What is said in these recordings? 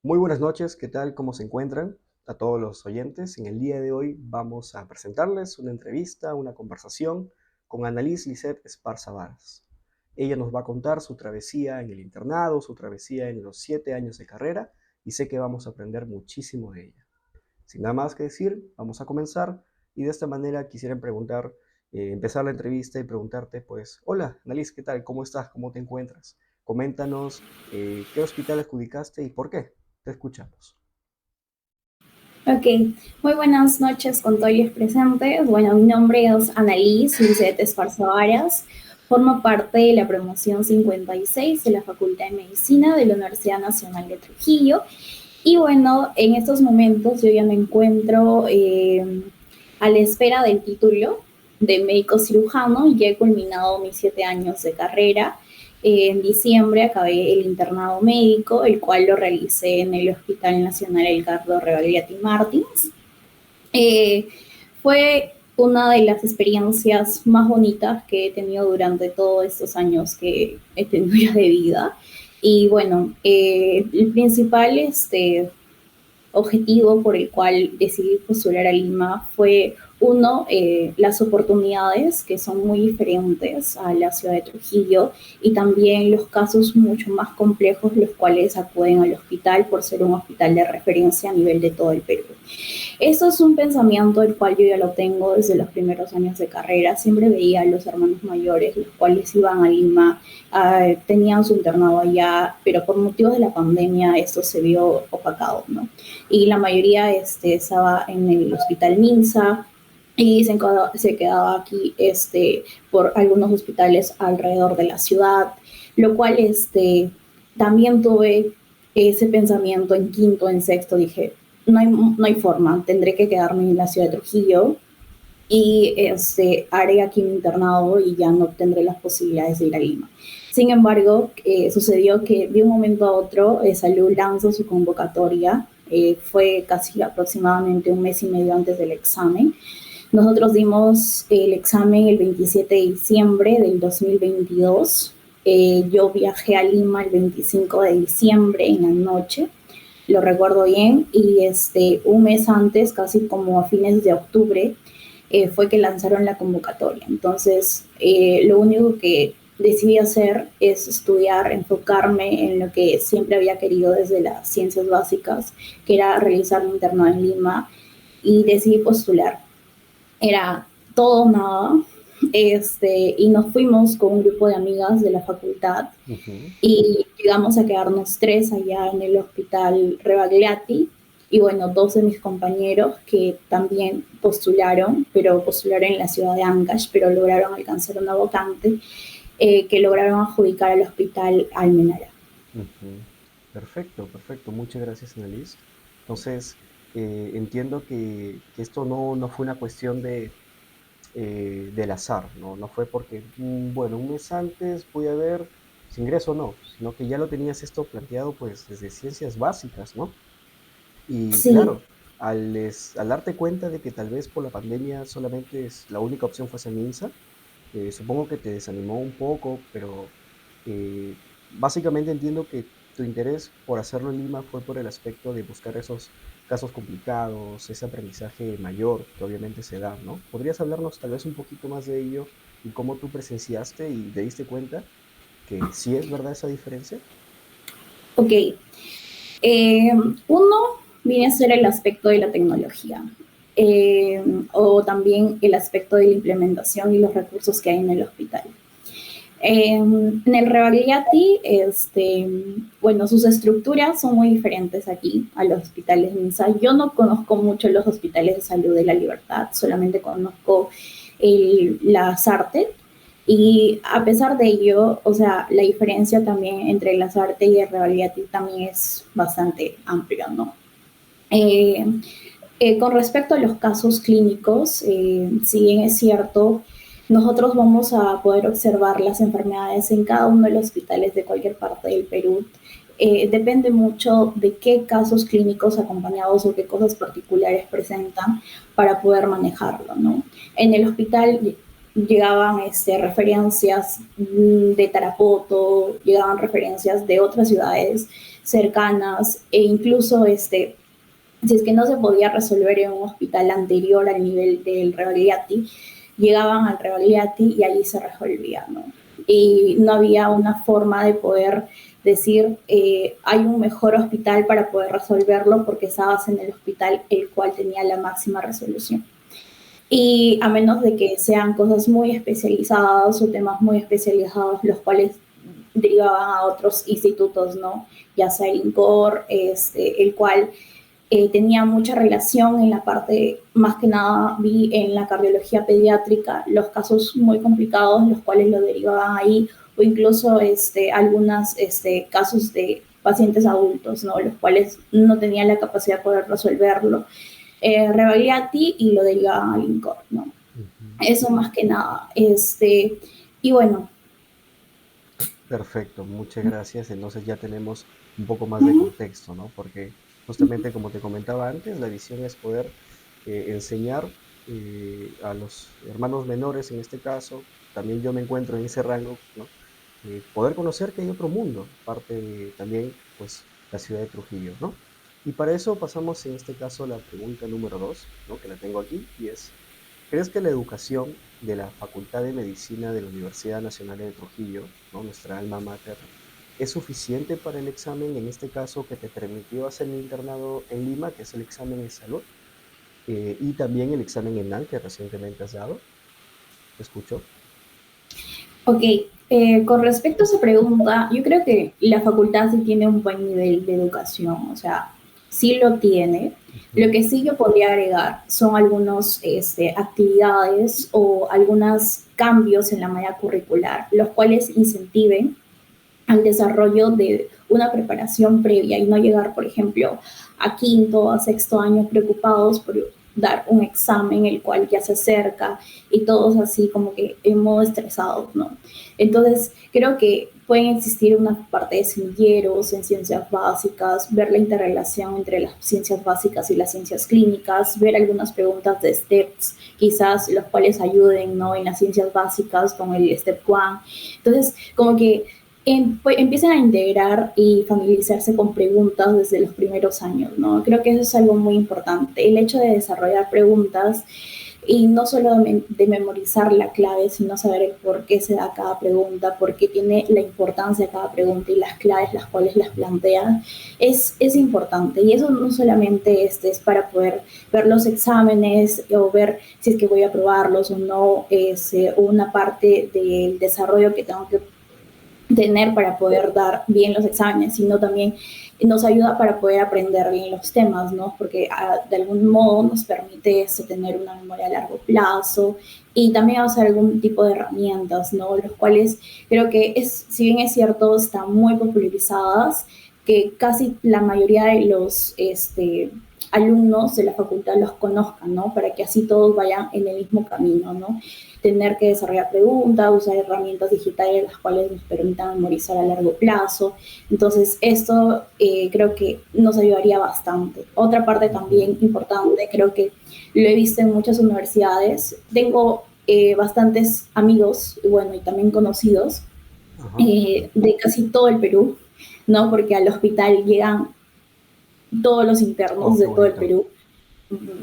Muy buenas noches, ¿qué tal? ¿Cómo se encuentran? A todos los oyentes. En el día de hoy vamos a presentarles una entrevista, una conversación con Annalise Lisset Esparza Varas. Ella nos va a contar su travesía en el internado, su travesía en los 7 años de carrera y sé que vamos a aprender muchísimo de ella. Sin nada más que decir, vamos a comenzar y de esta manera quisiera empezar la entrevista y preguntarte, pues, hola, Annalise, ¿qué tal? ¿Cómo estás? ¿Cómo te encuentras? Coméntanos qué hospital adjudicaste y por qué. Te escuchamos. Ok, muy buenas noches con todos los presentes. Bueno, mi nombre es Annalise Lisset Esparza Varas. Formo parte de la promoción 56 de la Facultad de Medicina de la Universidad Nacional de Trujillo. Y bueno, en estos momentos yo ya me encuentro a la espera del título de médico cirujano. Ya he culminado mis 7 años de carrera. En diciembre acabé el internado médico, el cual lo realicé en el Hospital Nacional Edgardo Rebagliati Martins. Eh, Fue una de las experiencias más bonitas que he tenido durante todos estos años que he tenido de vida. Y bueno, el principal objetivo por el cual decidí postular a Lima fue, uno, las oportunidades que son muy diferentes a la ciudad de Trujillo y también los casos mucho más complejos los cuales acuden al hospital por ser un hospital de referencia a nivel de todo el Perú. Eso es un pensamiento el cual yo ya lo tengo desde los primeros años de carrera. Siempre veía a los hermanos mayores, los cuales iban a Lima, tenían su internado allá, pero por motivos de la pandemia esto se vio opacado, ¿no? Y la mayoría estaba en el hospital Minsa y se quedaba aquí por algunos hospitales alrededor de la ciudad, lo cual también tuve ese pensamiento en quinto, en sexto, dije, no hay forma, tendré que quedarme en la ciudad de Trujillo y haré aquí mi internado y ya no tendré las posibilidades de ir a Lima. Sin embargo, sucedió que de un momento a otro Salud lanzó su convocatoria, fue casi aproximadamente un mes y medio antes del examen. Nosotros dimos el examen el 27 de diciembre del 2022. Yo viajé a Lima el 25 de diciembre en la noche, lo recuerdo bien, y un mes antes, casi como a fines de octubre, fue que lanzaron la convocatoria. Entonces, lo único que decidí hacer es estudiar, enfocarme en lo que siempre había querido desde las ciencias básicas, que era realizar un internado en Lima, y decidí postular. Era todo o nada, y nos fuimos con un grupo de amigas de la facultad Ujú. y llegamos a quedarnos tres allá en el hospital Rebagliati y bueno, dos de mis compañeros que también postularon, pero postularon en la ciudad de Ancash, pero lograron alcanzar una vacante que lograron adjudicar al hospital Almenara. Ujú. Perfecto, perfecto. Muchas gracias, Annalise. Entonces, entiendo que esto no fue una cuestión del azar, ¿no? No fue porque, bueno, un mes antes voy a ver si ingreso o no, sino que ya lo tenías esto planteado pues desde ciencias básicas, ¿no? Y Sí, claro, al darte cuenta de que tal vez por la pandemia solamente la única opción fuese MINSA, supongo que te desanimó un poco, pero básicamente entiendo que tu interés por hacerlo en Lima fue por el aspecto de buscar esos casos complicados, ese aprendizaje mayor que obviamente se da, ¿no? ¿Podrías hablarnos tal vez un poquito más de ello y cómo tú presenciaste y te diste cuenta que sí es verdad esa diferencia? ok. Eh, Uno viene a ser el aspecto de la tecnología, o también el aspecto de la implementación y los recursos que hay en el hospital. En el Rebagliati, bueno, sus estructuras son muy diferentes aquí a los hospitales MINSA. Yo no conozco mucho los hospitales de salud de la Libertad, solamente conozco la SARTE. Y a pesar de ello, o sea, la diferencia también entre la SARTE y el Rebagliati también es bastante amplia, ¿no? Eh, con respecto a los casos clínicos, si bien es cierto, nosotros vamos a poder observar las enfermedades en cada uno de los hospitales de cualquier parte del Perú. Depende mucho de qué casos clínicos acompañados o qué cosas particulares presentan para poder manejarlo, ¿no? En el hospital llegaban referencias de Tarapoto, llegaban referencias de otras ciudades cercanas e incluso si es que no se podía resolver en un hospital anterior al nivel del Rebagliati, llegaban al Rebagliati y allí se resolvía, ¿no? Y no había una forma de poder decir hay un mejor hospital para poder resolverlo porque estabas en el hospital el cual tenía la máxima resolución. Y a menos de que sean cosas muy especializadas o temas muy especializados, los cuales derivaban a otros institutos, ¿no? Ya sea el INCOR, el cual tenía mucha relación en la parte, más que nada vi en la cardiología pediátrica, los casos muy complicados, los cuales lo derivaban ahí, o incluso algunos casos de pacientes adultos, ¿no? Los cuales no tenían la capacidad de poder resolverlo. Rebagliati y lo derivaban al INCOR, ¿no? Ujú. Eso más que nada. Y bueno. Perfecto, muchas gracias. Entonces ya tenemos un poco más de contexto, ¿no? Porque justamente como te comentaba antes, la visión es poder enseñar a los hermanos menores en este caso, también yo me encuentro en ese rango, ¿no? Poder conocer que hay otro mundo, parte de también, pues, la ciudad de Trujillo, ¿no? Y para eso pasamos en este caso a la pregunta número dos, ¿no? Que la tengo aquí, y es, ¿crees que la educación de la Facultad de Medicina de la Universidad Nacional de Trujillo, ¿no? Nuestra alma mater, es suficiente para el examen, en este caso, que te permitió hacer el internado en Lima, que es el examen de salud, y también el examen ENAL que recientemente has dado? ¿Te escucho? Ok, con respecto a esa pregunta, yo creo que la facultad sí tiene un buen nivel de educación, o sea, sí lo tiene. Lo Ujú. que sí yo podría agregar son algunas actividades o algunos cambios en la malla curricular, los cuales incentiven al desarrollo de una preparación previa y no llegar, por ejemplo, a quinto, a sexto año preocupados por dar un examen el cual ya se acerca y todos así como que en modo estresados, ¿no? Entonces, creo que pueden existir una parte de semilleros en ciencias básicas, ver la interrelación entre las ciencias básicas y las ciencias clínicas, ver algunas preguntas de STEPS, quizás los cuales ayuden, ¿no? En las ciencias básicas con el STEP 1. Entonces, como que pues, empiezan a integrar y familiarizarse con preguntas desde los primeros años, ¿no? Creo que eso es algo muy importante. El hecho de desarrollar preguntas y no solo de memorizar la clave, sino saber el por qué se da cada pregunta, por qué tiene la importancia de cada pregunta y las claves las cuales las plantean, es importante. Y eso no solamente es para poder ver los exámenes o ver si es que voy a aprobarlos o no, es una parte del desarrollo que tengo que tener para poder dar bien los exámenes, sino también nos ayuda para poder aprender bien los temas, ¿no? Porque de algún modo nos permite tener una memoria a largo plazo y también usar algún tipo de herramientas, ¿no? Los cuales creo que si bien es cierto, están muy popularizadas, que casi la mayoría de los alumnos de la facultad los conozcan, ¿no? Para que así todos vayan en el mismo camino, ¿no? Tener que desarrollar preguntas, usar herramientas digitales las cuales nos permitan memorizar a largo plazo. Entonces, esto creo que nos ayudaría bastante. Otra parte Ujú. también importante, creo que lo he visto en muchas universidades. Tengo bastantes amigos, bueno, y también conocidos Ajá. de casi todo el Perú, ¿no? Porque al hospital llegan todos los internos Oh, qué de todo el bonito. Perú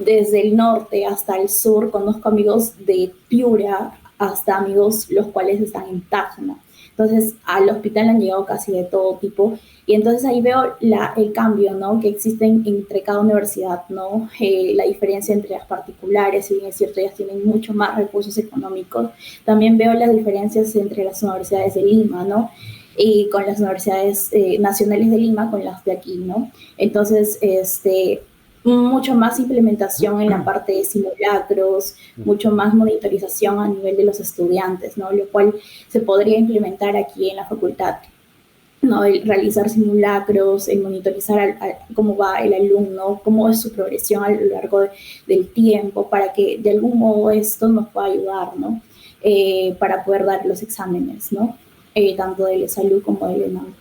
desde el norte hasta el sur, conozco amigos de Piura hasta amigos los cuales están en Tacna. Entonces, al hospital han llegado casi de todo tipo. Y entonces ahí veo el cambio, ¿no? Que existen entre cada universidad, ¿no? La diferencia entre las particulares, si bien es cierto, ellas tienen mucho más recursos económicos. También veo las diferencias entre las universidades de Lima, ¿no? Y con las universidades nacionales de Lima, con las de aquí, ¿no? Entonces, mucho más implementación en la parte de simulacros, mucho Ujú. más monitorización a nivel de los estudiantes, ¿no? Lo cual se podría implementar aquí en la facultad, ¿no? El realizar simulacros, el monitorizar cómo va el alumno, cómo es su progresión a lo largo del tiempo, para que de algún modo esto nos pueda ayudar, ¿no? Para poder dar los exámenes, ¿no? Tanto del salud como del ENAM.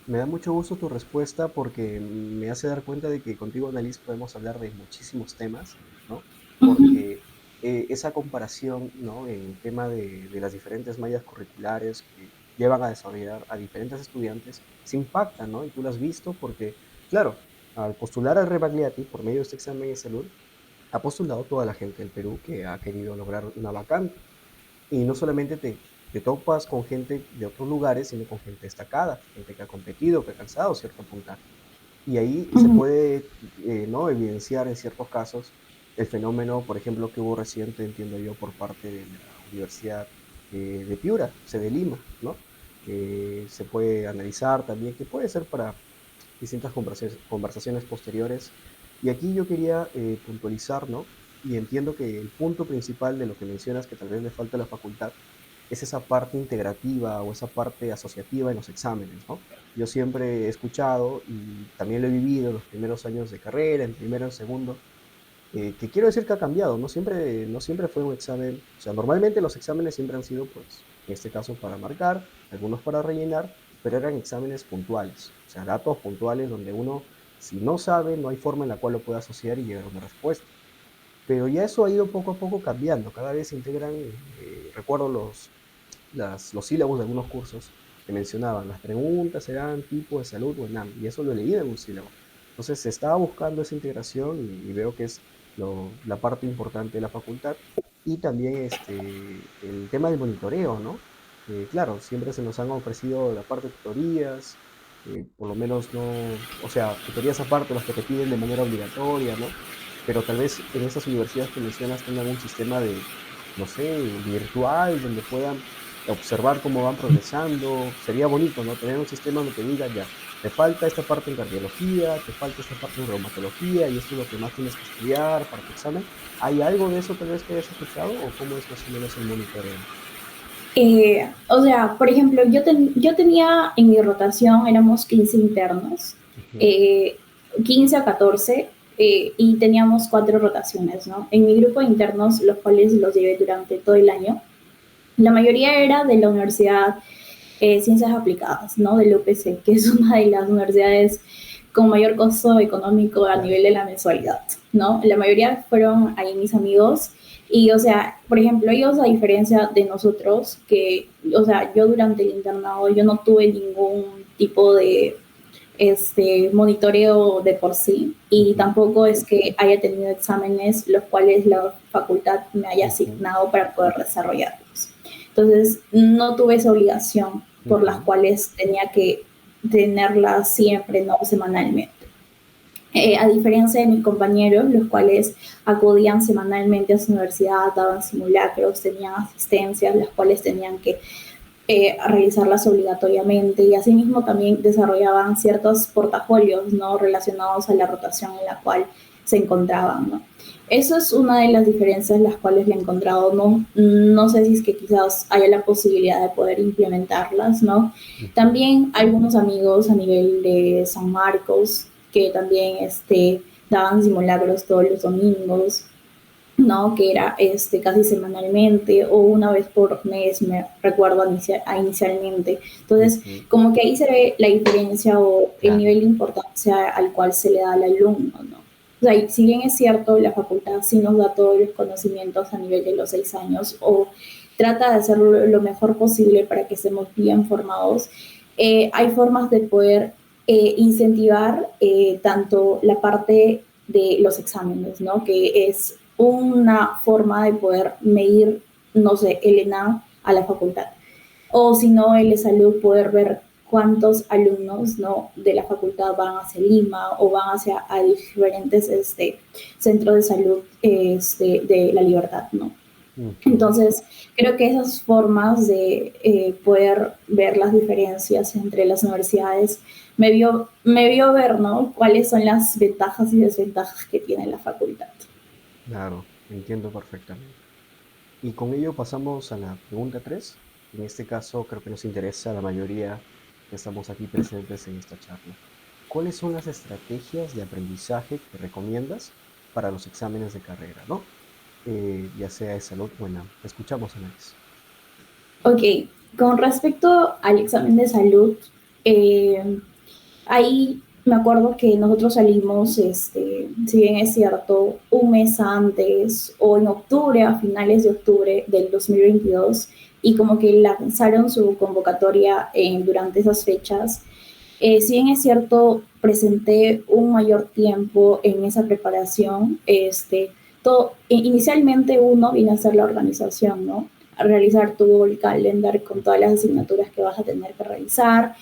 Me da mucho gusto tu respuesta porque me hace dar cuenta de que contigo, Annalise, podemos hablar de muchísimos temas, ¿no? Uh -huh. Porque esa comparación, ¿no? En el tema de las diferentes mallas curriculares que llevan a desarrollar a diferentes estudiantes, se impacta, ¿no? Y tú lo has visto porque, claro, al postular al Rebagliati por medio de este examen de salud, ha postulado toda la gente del Perú que ha querido lograr una vacante. Y no solamente te topas con gente de otros lugares, sino con gente destacada, gente que ha competido, que ha alcanzado cierto puntaje. Y ahí se Ujú. puede, ¿no? Evidenciar en ciertos casos el fenómeno, por ejemplo, que hubo reciente, entiendo yo, por parte de la Universidad de Piura, sede de Lima, ¿no? Que se puede analizar también, que puede ser para distintas conversaciones posteriores. Y aquí yo quería puntualizar, ¿no? Y entiendo que el punto principal de lo que mencionas que tal vez le falta a la facultad es esa parte integrativa o esa parte asociativa en los exámenes, ¿no? Yo siempre he escuchado y también lo he vivido en los primeros años de carrera, en primero, en segundo, que quiero decir que ha cambiado, no siempre fue un examen, o sea, normalmente los exámenes siempre han sido, pues, en este caso para marcar, algunos para rellenar, pero eran exámenes puntuales, o sea, datos puntuales donde uno, si no sabe, no hay forma en la cual lo pueda asociar y llegar a una respuesta. Pero ya eso ha ido poco a poco cambiando, cada vez se integran, recuerdo los sílabos de algunos cursos que mencionaban, las preguntas eran tipo de salud o ENAM, y eso lo he leído en un sílabo. Entonces se estaba buscando esa integración y veo que es la parte importante de la facultad. Y también el tema del monitoreo, ¿no? Claro, siempre se nos han ofrecido la parte de tutorías, por lo menos no, o sea, tutorías aparte, las que te piden de manera obligatoria, ¿no? Pero tal vez en esas universidades que mencionas tengan un sistema de, no sé, virtual, donde puedan observar cómo van progresando. Sería bonito, ¿no? Tener un sistema donde te diga, ya, te falta esta parte en cardiología, te falta esta parte en reumatología, y esto es lo que más tienes que estudiar para tu examen. ¿Hay algo de eso tal vez que hayas escuchado o cómo es más o menos el monitoreo? O sea, por ejemplo, yo tenía en mi rotación, éramos 15 internos, Ujú, eh, 15 a 14, y teníamos 4 rotaciones, ¿no? En mi grupo de internos, los cuales los llevé durante todo el año, la mayoría era de la Universidad Ciencias Aplicadas, ¿no? Del UPC, que es una de las universidades con mayor costo económico a claro. nivel de la mensualidad, ¿no? La mayoría fueron ahí mis amigos y, o sea, por ejemplo, ellos a diferencia de nosotros, que, o sea, yo durante el internado yo no tuve ningún tipo de monitoreo de por sí y Ujú, tampoco es que haya tenido exámenes los cuales la facultad me haya ujú, asignado para poder desarrollarlos. Entonces, no tuve esa obligación por las ujú, cuales tenía que tenerla siempre, no semanalmente. A diferencia de mis compañeros, los cuales acudían semanalmente a su universidad, daban simulacros, tenían asistencias, las cuales tenían que realizarlas obligatoriamente y asimismo también desarrollaban ciertos portafolios no relacionados a la rotación en la cual se encontraban, ¿no? Eso es una de las diferencias las cuales le he encontrado. No sé si es que quizás haya la posibilidad de poder implementarlas, ¿no? ujú. También algunos amigos a nivel de San Marcos que también daban simulacros todos los domingos, ¿no? Que era casi semanalmente o una vez por mes, me recuerdo inicialmente. Entonces, Ujú, como que ahí se ve la diferencia o el claro. nivel de importancia al cual se le da al alumno, ¿no? O sea, si bien es cierto, la facultad sí nos da todos los conocimientos a nivel de los 6 años o trata de hacerlo lo mejor posible para que estemos bien formados, hay formas de poder incentivar tanto la parte de los exámenes, ¿no? Que es una forma de poder medir, no sé, el ENA a la facultad. O si no, el de salud, poder ver cuántos alumnos, ¿no? De la facultad van hacia Lima o van hacia a diferentes centros de salud de la libertad, ¿no? Ujú. Entonces, creo que esas formas de poder ver las diferencias entre las universidades me vio ver, ¿no? Cuáles son las ventajas y desventajas que tiene la facultad. Claro, entiendo perfectamente. Y con ello pasamos a la pregunta 3. En este caso creo que nos interesa a la mayoría que estamos aquí presentes en esta charla. ¿Cuáles son las estrategias de aprendizaje que recomiendas para los exámenes de carrera, ¿no? Ya sea de salud o ENAM. Te escuchamos, Anaís. Ok, con respecto al examen de salud, eh, hay me acuerdo que nosotros salimos, si bien es cierto, un mes antes o en octubre, a finales de octubre del 2022, y como que lanzaron su convocatoria durante esas fechas. Si bien es cierto, presenté un mayor tiempo en esa preparación. Inicialmente uno viene a hacer la organización, ¿no? A realizar tu el calendar con todas las asignaturas que vas a tener que realizar,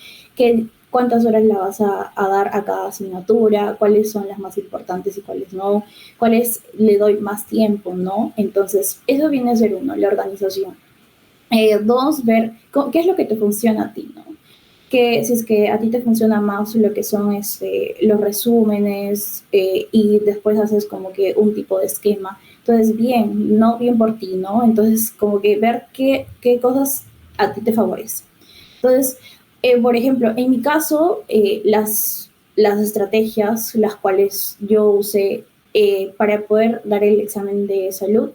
cuántas horas le vas a dar a cada asignatura, cuáles son las más importantes y cuáles no, cuáles le doy más tiempo, ¿no? Entonces, eso viene a ser uno, la organización. Dos, ver qué es lo que te funciona a ti, ¿no? Que si es que a ti te funciona más lo que son los resúmenes, y después haces como que un tipo de esquema. Entonces, bien, no bien por ti, ¿no? Entonces, como que ver qué cosas a ti te favorecen. Entonces, por ejemplo, en mi caso, las estrategias las cuales yo usé para poder dar el examen de salud,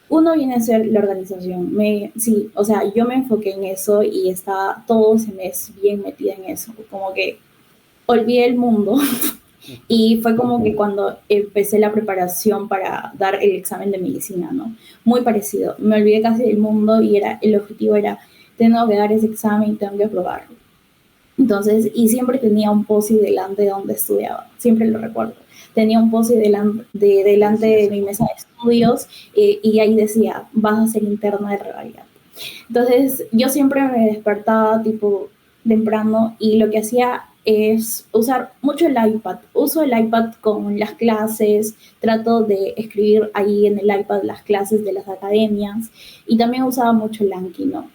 uno viene a ser la organización. Sí, o sea, yo me enfoqué en eso y estaba todo ese mes bien metida en eso, como que olvidé el mundo. Y fue como que cuando empecé la preparación para dar el examen de medicina, ¿no? Muy parecido. Me olvidé casi del mundo y el objetivo era, tengo que dar ese examen y tengo que aprobarlo. Entonces, y siempre tenía un post-it delante de donde estudiaba, siempre lo recuerdo. Tenía un post-it delante de mi mesa de estudios, y ahí decía, vas a ser interna de realidad. Entonces, yo siempre me despertaba tipo temprano y lo que hacía es usar mucho el iPad. Uso el iPad con las clases, trato de escribir ahí en el iPad las clases de las academias y también usaba mucho el Anki, ¿no?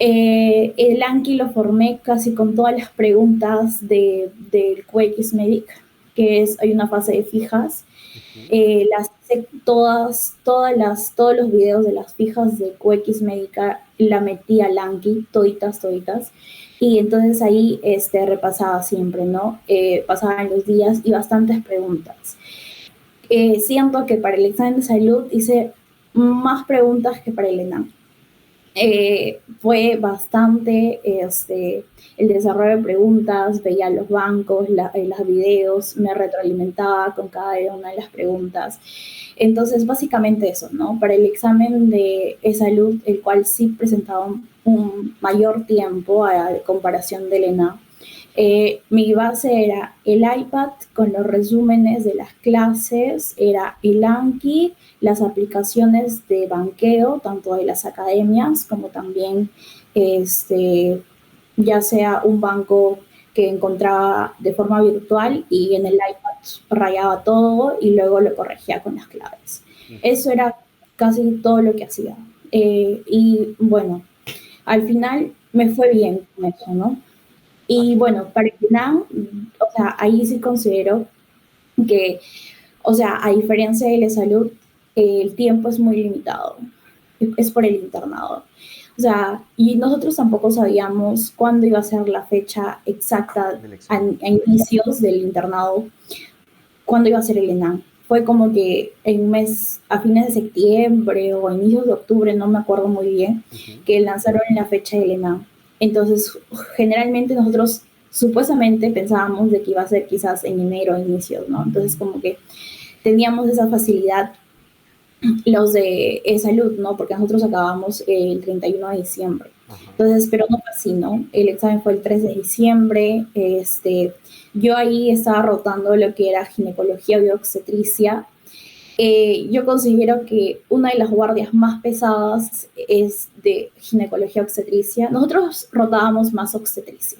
El Anki lo formé casi con todas las preguntas del QXMedic, hay una fase de fijas. Las hice todos los videos de las fijas de QX Médica la metí al Anki, toditas, toditas. Y entonces ahí repasaba siempre, ¿no? Pasaban los días y bastantes preguntas. Siento que para el examen de salud hice más preguntas que para el ENAM. Fue bastante el desarrollo de preguntas, veía los bancos, los videos, me retroalimentaba con cada una de las preguntas. Entonces, básicamente eso, ¿no? Para el examen de salud, el cual sí presentaba un mayor tiempo a comparación del ENA, mi base era el iPad con los resúmenes de las clases, era el Anki, las aplicaciones de banqueo, tanto de las academias como también ya sea un banco que encontraba de forma virtual y en el iPad rayaba todo y luego lo corregía con las claves. Eso era casi todo lo que hacía. Y bueno, al final me fue bien con eso, ¿no? Y bueno, para el INAM, o sea, ahí sí considero que, o sea, a diferencia de la salud, el tiempo es muy limitado, es por el internado. O sea, y nosotros tampoco sabíamos cuándo iba a ser la fecha exacta a inicios del internado, cuándo iba a ser el ENAM. Fue como que en un mes, a fines de septiembre o a inicios de octubre, no me acuerdo muy bien, que lanzaron la fecha del ENAM. Entonces, generalmente nosotros supuestamente pensábamos de que iba a ser quizás en enero, inicios, ¿no? Entonces, como que teníamos esa facilidad los de salud, ¿no? Porque nosotros acabamos el 31 de diciembre. Entonces, pero no fue así, ¿no? El examen fue el 3 de diciembre. Yo ahí estaba rotando lo que era ginecología y obstetricia. Yo considero que una de las guardias más pesadas es de ginecología obstetricia. Nosotros rotábamos más obstetricia.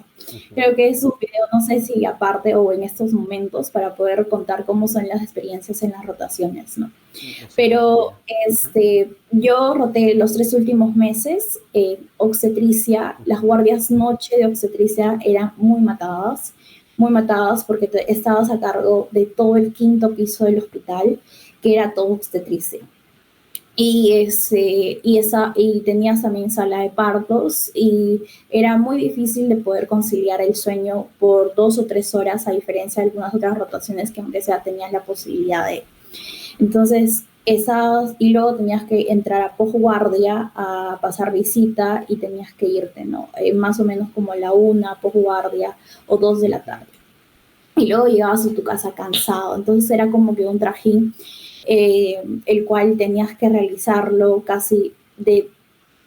Creo que es un video, no sé si aparte o en estos momentos, para poder contar cómo son las experiencias en las rotaciones, ¿no? Pero yo roté los 3 últimos meses obstetricia. Las guardias noche de obstetricia eran muy matadas porque estabas a cargo de todo el quinto piso del hospital, que era todo obstetricia. Y tenías también sala de partos y era muy difícil de poder conciliar el sueño por 2 o 3 horas, a diferencia de algunas otras rotaciones que aunque sea tenías la posibilidad de. Entonces, y luego tenías que entrar a posguardia a pasar visita y tenías que irte, ¿no? Más o menos como a la 1, posguardia o 2 de la tarde. y luego llegabas a tu casa cansado. Entonces era como que un trajín, el cual tenías que realizarlo casi de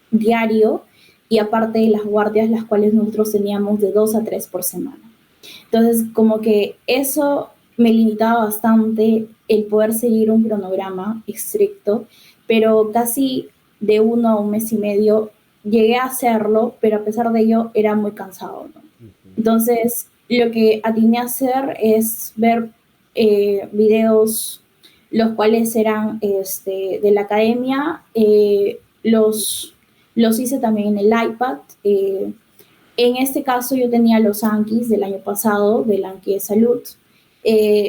diario, y aparte de las guardias, las cuales nosotros teníamos de 2 a 3 por semana. Entonces, como que eso me limitaba bastante el poder seguir un cronograma estricto, pero casi de 1 a 1 mes y medio llegué a hacerlo, pero a pesar de ello era muy cansado, ¿no? Ujú. Entonces, lo que atiné a hacer es ver videos, los cuales eran de la academia, los hice también en el iPad. En este caso yo tenía los Ankis del año pasado, del Anki de Salud,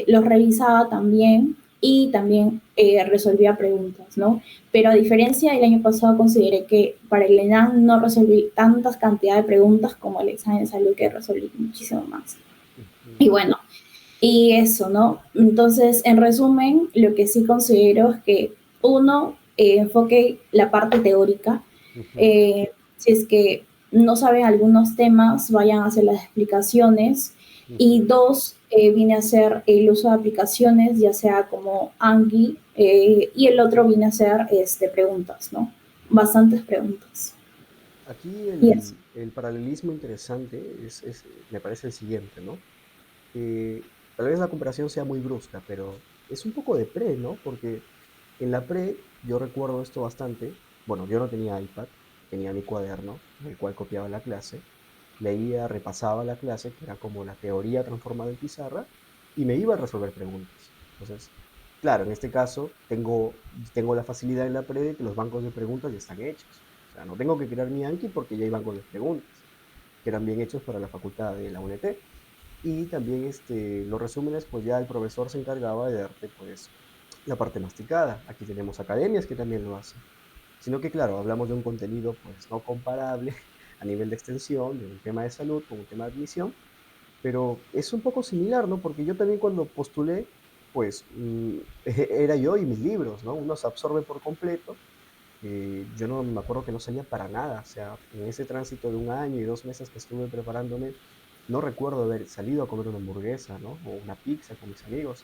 los revisaba también y también resolvía preguntas, ¿no? Pero a diferencia del año pasado, consideré que para el ENAM no resolví tantas cantidades de preguntas como el examen de salud, que resolví muchísimo más. Ujú. Y bueno, y eso, ¿no? Entonces, en resumen, lo que sí considero es que uno, enfoque la parte teórica. Ujú. Si es que no saben algunos temas, vayan a hacer las explicaciones. Y Ujú. dos, viene a ser el uso de aplicaciones, ya sea como Anki, y el otro viene a ser preguntas, ¿no? Bastantes preguntas. Aquí Y eso. el paralelismo interesante me parece el siguiente, ¿no? Tal vez la comparación sea muy brusca, pero es un poco de pre, ¿no? Porque en la pre yo recuerdo esto bastante. Bueno, yo no tenía iPad, tenía mi cuaderno en el cual copiaba la clase, leía, repasaba la clase, que era como la teoría transformada en pizarra, y me iba a resolver preguntas. Entonces, claro, en este caso tengo la facilidad en la pre de que los bancos de preguntas ya están hechos. O sea, no tengo que crear mi Anki porque ya hay bancos de preguntas, que eran bien hechos para la facultad de la UNT. Y también los resúmenes, pues ya el profesor se encargaba de darte pues la parte masticada. Aquí tenemos academias que también lo hacen. Sino que claro, hablamos de un contenido pues no comparable a nivel de extensión, de un tema de salud con un tema de admisión, pero es un poco similar, ¿no? Porque yo también cuando postulé, pues era yo y mis libros, ¿no? Uno se absorbe por completo. Yo no me acuerdo que no salía para nada, o sea, en ese tránsito de 1 año y 2 meses que estuve preparándome, no recuerdo haber salido a comer una hamburguesa, ¿no? O una pizza con mis amigos.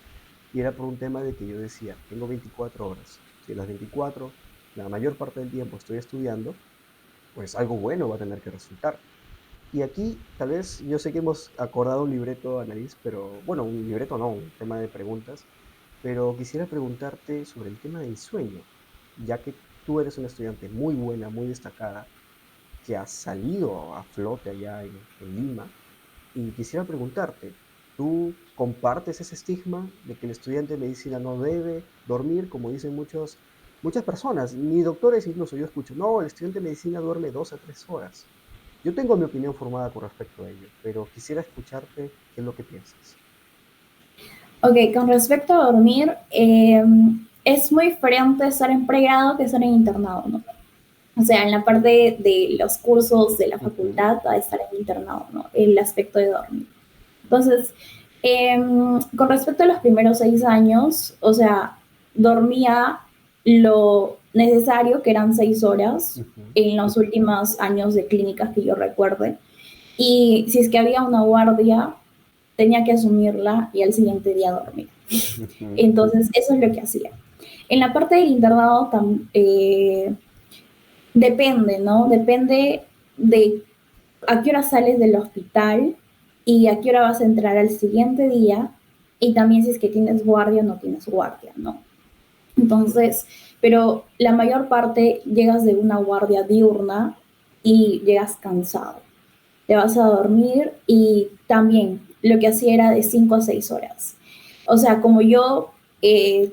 Y era por un tema de que yo decía, tengo 24 horas. Si las 24, la mayor parte del tiempo estoy estudiando, pues algo bueno va a tener que resultar. Y aquí, tal vez, yo sé que hemos acordado un libreto, Annalise, pero bueno, un libreto no, un tema de preguntas, pero quisiera preguntarte sobre el tema del sueño, ya que tú eres una estudiante muy buena, muy destacada, que ha salido a flote allá en Lima, y quisiera preguntarte, ¿tú compartes ese estigma de que el estudiante de medicina no debe dormir, como dicen muchas personas, ni doctores incluso? Yo escucho, no, el estudiante de medicina duerme 2 a 3 horas. Yo tengo mi opinión formada con respecto a ello, pero quisiera escucharte qué es lo que piensas. Ok, con respecto a dormir, es muy diferente estar en pregrado que estar en internado, ¿no? O sea, en la parte de los cursos de la Ujú. facultad a estar en internado, ¿no? El aspecto de dormir. Entonces, con respecto a los primeros 6 años, o sea, dormía lo necesario, que eran 6 horas, Ujú. en los últimos años de clínicas que yo recuerde. Y si es que había una guardia, tenía que asumirla y al siguiente día dormir. Ujú. Entonces, eso es lo que hacía. En la parte del internado, depende, ¿no? Depende de a qué hora sales del hospital y a qué hora vas a entrar al siguiente día, y también si es que tienes guardia o no tienes guardia, ¿no? Entonces, pero la mayor parte llegas de una guardia diurna y llegas cansado. Te vas a dormir, y también lo que hacía era de 5 a 6 horas. O sea, como yo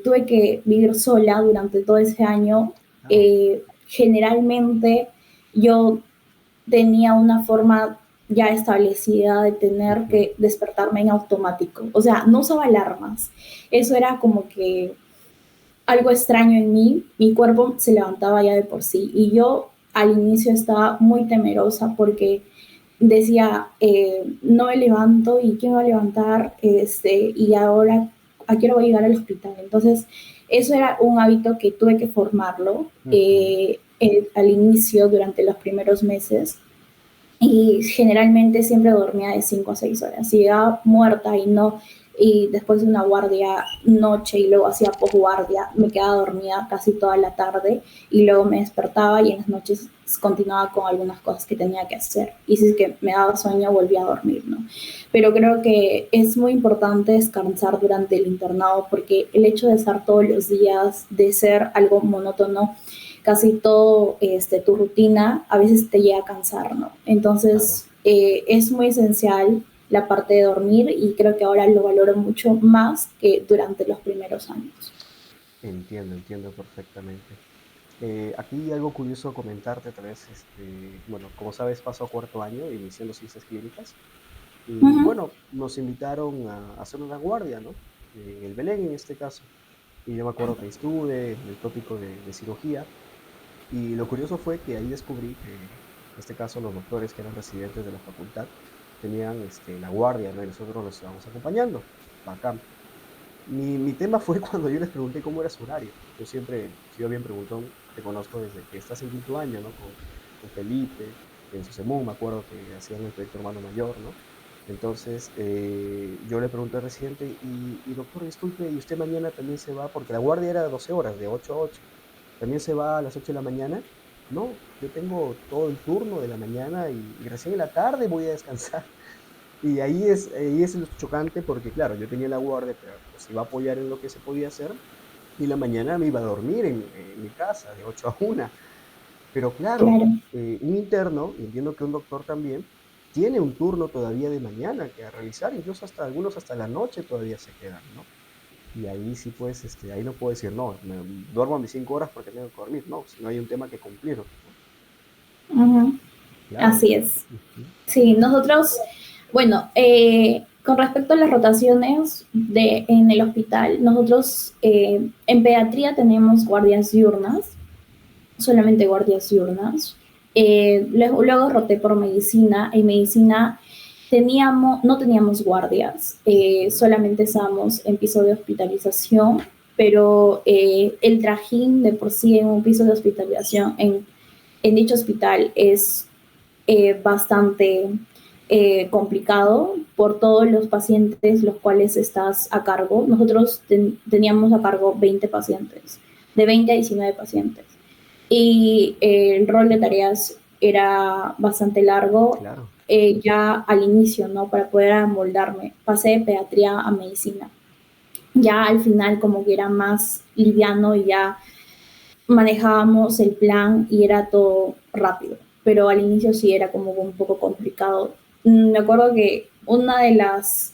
tuve que vivir sola durante todo ese año, Ah, generalmente yo tenía una forma ya establecida de tener ujú. que despertarme en automático. O sea, no usaba alarmas. Eso era como que algo extraño en mí. Mi cuerpo se levantaba ya de por sí. Y yo al inicio estaba muy temerosa porque decía, no me levanto y quién va a levantar, y ahora a qué hora voy a llegar al hospital. Entonces, eso era un hábito que tuve que formarlo Ujú. al inicio, durante los primeros meses, y generalmente siempre dormía de 5 a 6 horas. Si llegaba muerta y no y después de una guardia noche y luego hacía posguardia, me quedaba dormida casi toda la tarde y luego me despertaba y en las noches continuaba con algunas cosas que tenía que hacer. Y si es que me daba sueño, volvía a dormir, ¿no? Pero creo que es muy importante descansar durante el internado porque el hecho de estar todos los días, de ser algo monótono, casi todo tu rutina, a veces te llega a cansar, ¿no? Claro, Entonces, es muy esencial la parte de dormir y creo que ahora lo valoro mucho más que durante los primeros años. entiendo perfectamente. Aquí algo curioso a comentarte, tal vez, bueno, como sabes, paso a cuarto año iniciando ciencias clínicas y Ujú. bueno, nos invitaron a hacer una guardia, ¿no? En el Belén en este caso. Y yo me acuerdo que estuve en el tópico de cirugía y lo curioso fue que ahí descubrí que, en este caso, los doctores que eran residentes de la facultad tenían la guardia, ¿no? Y nosotros los estábamos acompañando. Bacán. Mi tema fue cuando yo les pregunté cómo era su horario. Yo siempre he sido bien preguntón, te conozco desde que estás en quinto año, ¿no? Con Felipe, en Sosemón, me acuerdo que hacían el proyecto Hermano Mayor, ¿no? Entonces, yo le pregunté al residente, y doctor, disculpe, ¿y usted mañana también se va? Porque la guardia era de 12 horas, de 8 a 8. ¿También se va a las 8 de la mañana? No, yo tengo todo el turno de la mañana y recién en la tarde voy a descansar. Y ahí es lo chocante porque, claro, yo tenía la guardia, pero los iba a apoyar en lo que se podía hacer y la mañana me iba a dormir en mi casa de 8 a 1. Pero claro, Claro. un interno, y entiendo que un doctor también, tiene un turno todavía de mañana que a realizar, incluso hasta algunos hasta la noche todavía se quedan, ¿no? Y ahí sí, pues, ahí no puedo decir, no, duermo a mis 5 horas porque tengo que dormir, no, si no hay un tema que cumplir, ¿no? Ujú. Claro. Así es. Ujú. Sí, nosotros, bueno, con respecto a las rotaciones en el hospital, nosotros en pediatría tenemos guardias diurnas, solamente guardias diurnas. Luego roté por medicina. En medicina no teníamos guardias, solamente estábamos en piso de hospitalización, pero el trajín de por sí en un piso de hospitalización en dicho hospital es bastante complicado por todos los pacientes los cuales estás a cargo. Nosotros teníamos a cargo 20 pacientes, de 20 a 19 pacientes. Y el rol de tareas era bastante largo Claro. ya al inicio, ¿no? Para poder amoldarme. Pasé de pediatría a medicina. Ya al final como que era más liviano y ya manejábamos el plan y era todo rápido, pero al inicio sí era como un poco complicado. Me acuerdo que una de las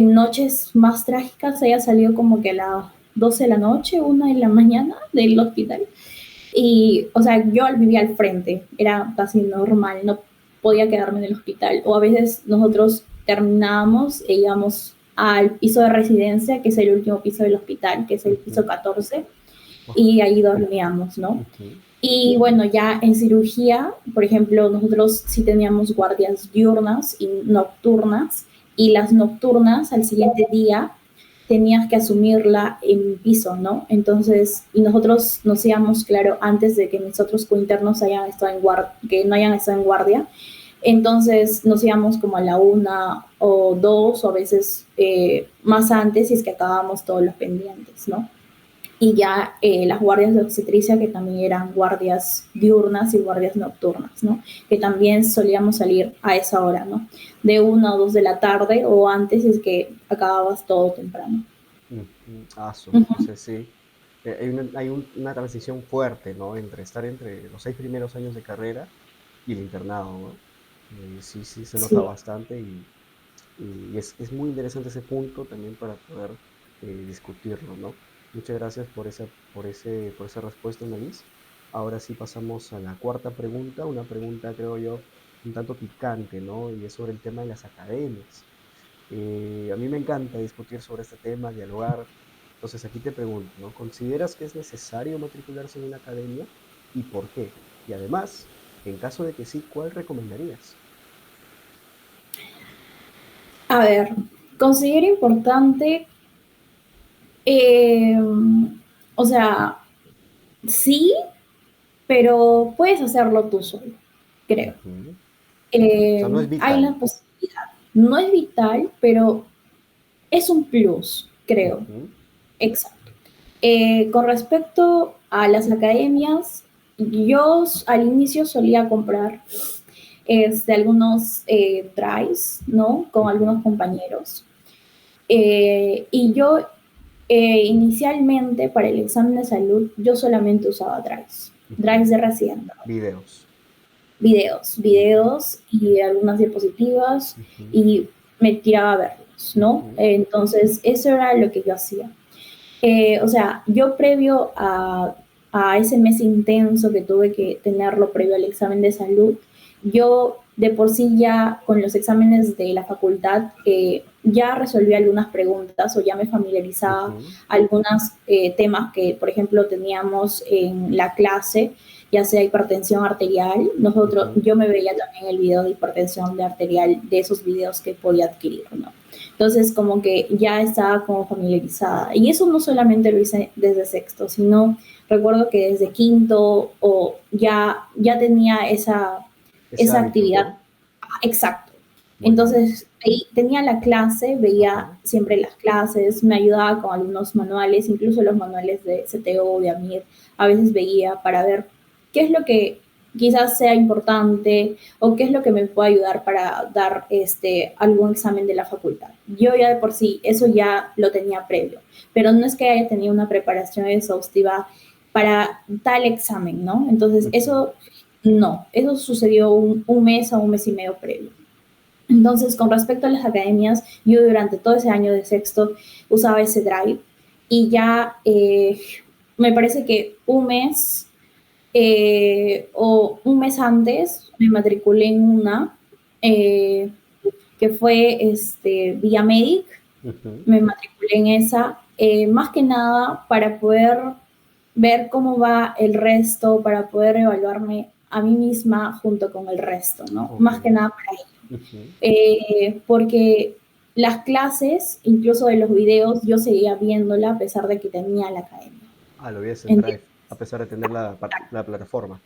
noches más trágicas había salido como que a las 12 de la noche, 1 de la mañana del hospital. Y, o sea, yo vivía al frente, era casi normal, no podía quedarme en el hospital. O a veces nosotros terminábamos e íbamos al piso de residencia, que es el último piso del hospital, que es el piso Ujú. 14 Oh, y ahí dormíamos, ¿no? ujú. Y bueno, ya en cirugía, por ejemplo, nosotros sí teníamos guardias diurnas y nocturnas, y las nocturnas al siguiente día tenías que asumirla en piso, ¿no? Entonces, y nosotros nos íbamos, claro, antes de que mis otros cointernos hayan estado en que no hayan estado en guardia, entonces nos íbamos como a la 1 o 2 o a veces más antes si es que acabábamos todos los pendientes, ¿no? Y ya las guardias de obstetricia, que también eran guardias diurnas y guardias nocturnas, ¿no? Que también solíamos salir a esa hora, ¿no? De 1 o 2 de la tarde o antes si es que acababas todo temprano. Ujú. Ujú. Entonces sí, hay una transición fuerte, ¿no? Entre los 6 primeros años de carrera y el internado, ¿no? Sí, sí, se nota Sí. bastante y es muy interesante ese punto también para poder discutirlo, ¿no? Muchas gracias por esa respuesta, Annalise. Ahora sí pasamos a la cuarta pregunta, una pregunta, creo yo, un tanto picante, ¿no? Y es sobre el tema de las academias. A mí me encanta discutir sobre este tema, dialogar. Entonces aquí te pregunto, ¿no? ¿Consideras que es necesario matricularse en una academia y por qué? Y además, en caso de que sí, ¿cuál recomendarías? A ver, considero importante, eh, o sea, sí, pero puedes hacerlo tú solo, creo. Ujú. O sea, no es Hay la vital. posibilidad. No es vital, pero es un plus, creo. Ujú, Exacto. Con respecto a las academias, yo al inicio solía comprar algunos drives, ¿no? Con ujú, algunos compañeros. Y yo inicialmente para el examen de salud, yo solamente usaba drives, drives ujú. de Resident, Videos. videos, Ujú, videos y algunas diapositivas ujú, y me tiraba a verlos, ¿no? ujú, Entonces, eso era lo que yo hacía. O sea, yo previo a ese mes intenso que tuve que tenerlo previo al examen de salud, yo de por sí ya con los exámenes de la facultad ya resolví algunas preguntas o ya me familiarizaba ujú, algunos temas que, por ejemplo, teníamos en la clase, ya sea hipertensión arterial. ujú, Yo me veía también el video de hipertensión arterial de esos videos que podía adquirir, ¿no? Entonces, como que ya estaba como familiarizada. Y eso no solamente lo hice desde sexto, sino recuerdo que desde quinto o ya tenía ese esa hábito, actividad. ¿no? Exacto. Buenazo. Entonces, ahí tenía la clase, veía Ajá. siempre las clases, me ayudaba con algunos manuales, incluso los manuales de CTO, de AMIR, a veces veía para ver qué es lo que quizás sea importante o qué es lo que me puede ayudar para dar algún examen de la facultad. Yo ya de por sí, eso ya lo tenía previo, pero no es que haya tenido una preparación exhaustiva para tal examen, ¿no? Entonces, Ujú, eso no, eso sucedió un mes a un mes y medio previo. Entonces, con respecto a las academias, yo durante todo ese año de sexto usaba ese drive y ya me parece que un mes o un mes antes me matriculé en una eh, que fue Vía Medic, ujú. me matriculé en esa, más que nada para poder ver cómo va el resto, para poder evaluarme a mí misma junto con el resto, ¿no? Ok. Más que nada para ello. Ujú. Porque las clases, incluso de los videos, yo seguía viéndola a pesar de que tenía la academia. Ah, lo vi en ¿Entiendes? Drive, a pesar de tener la plataforma.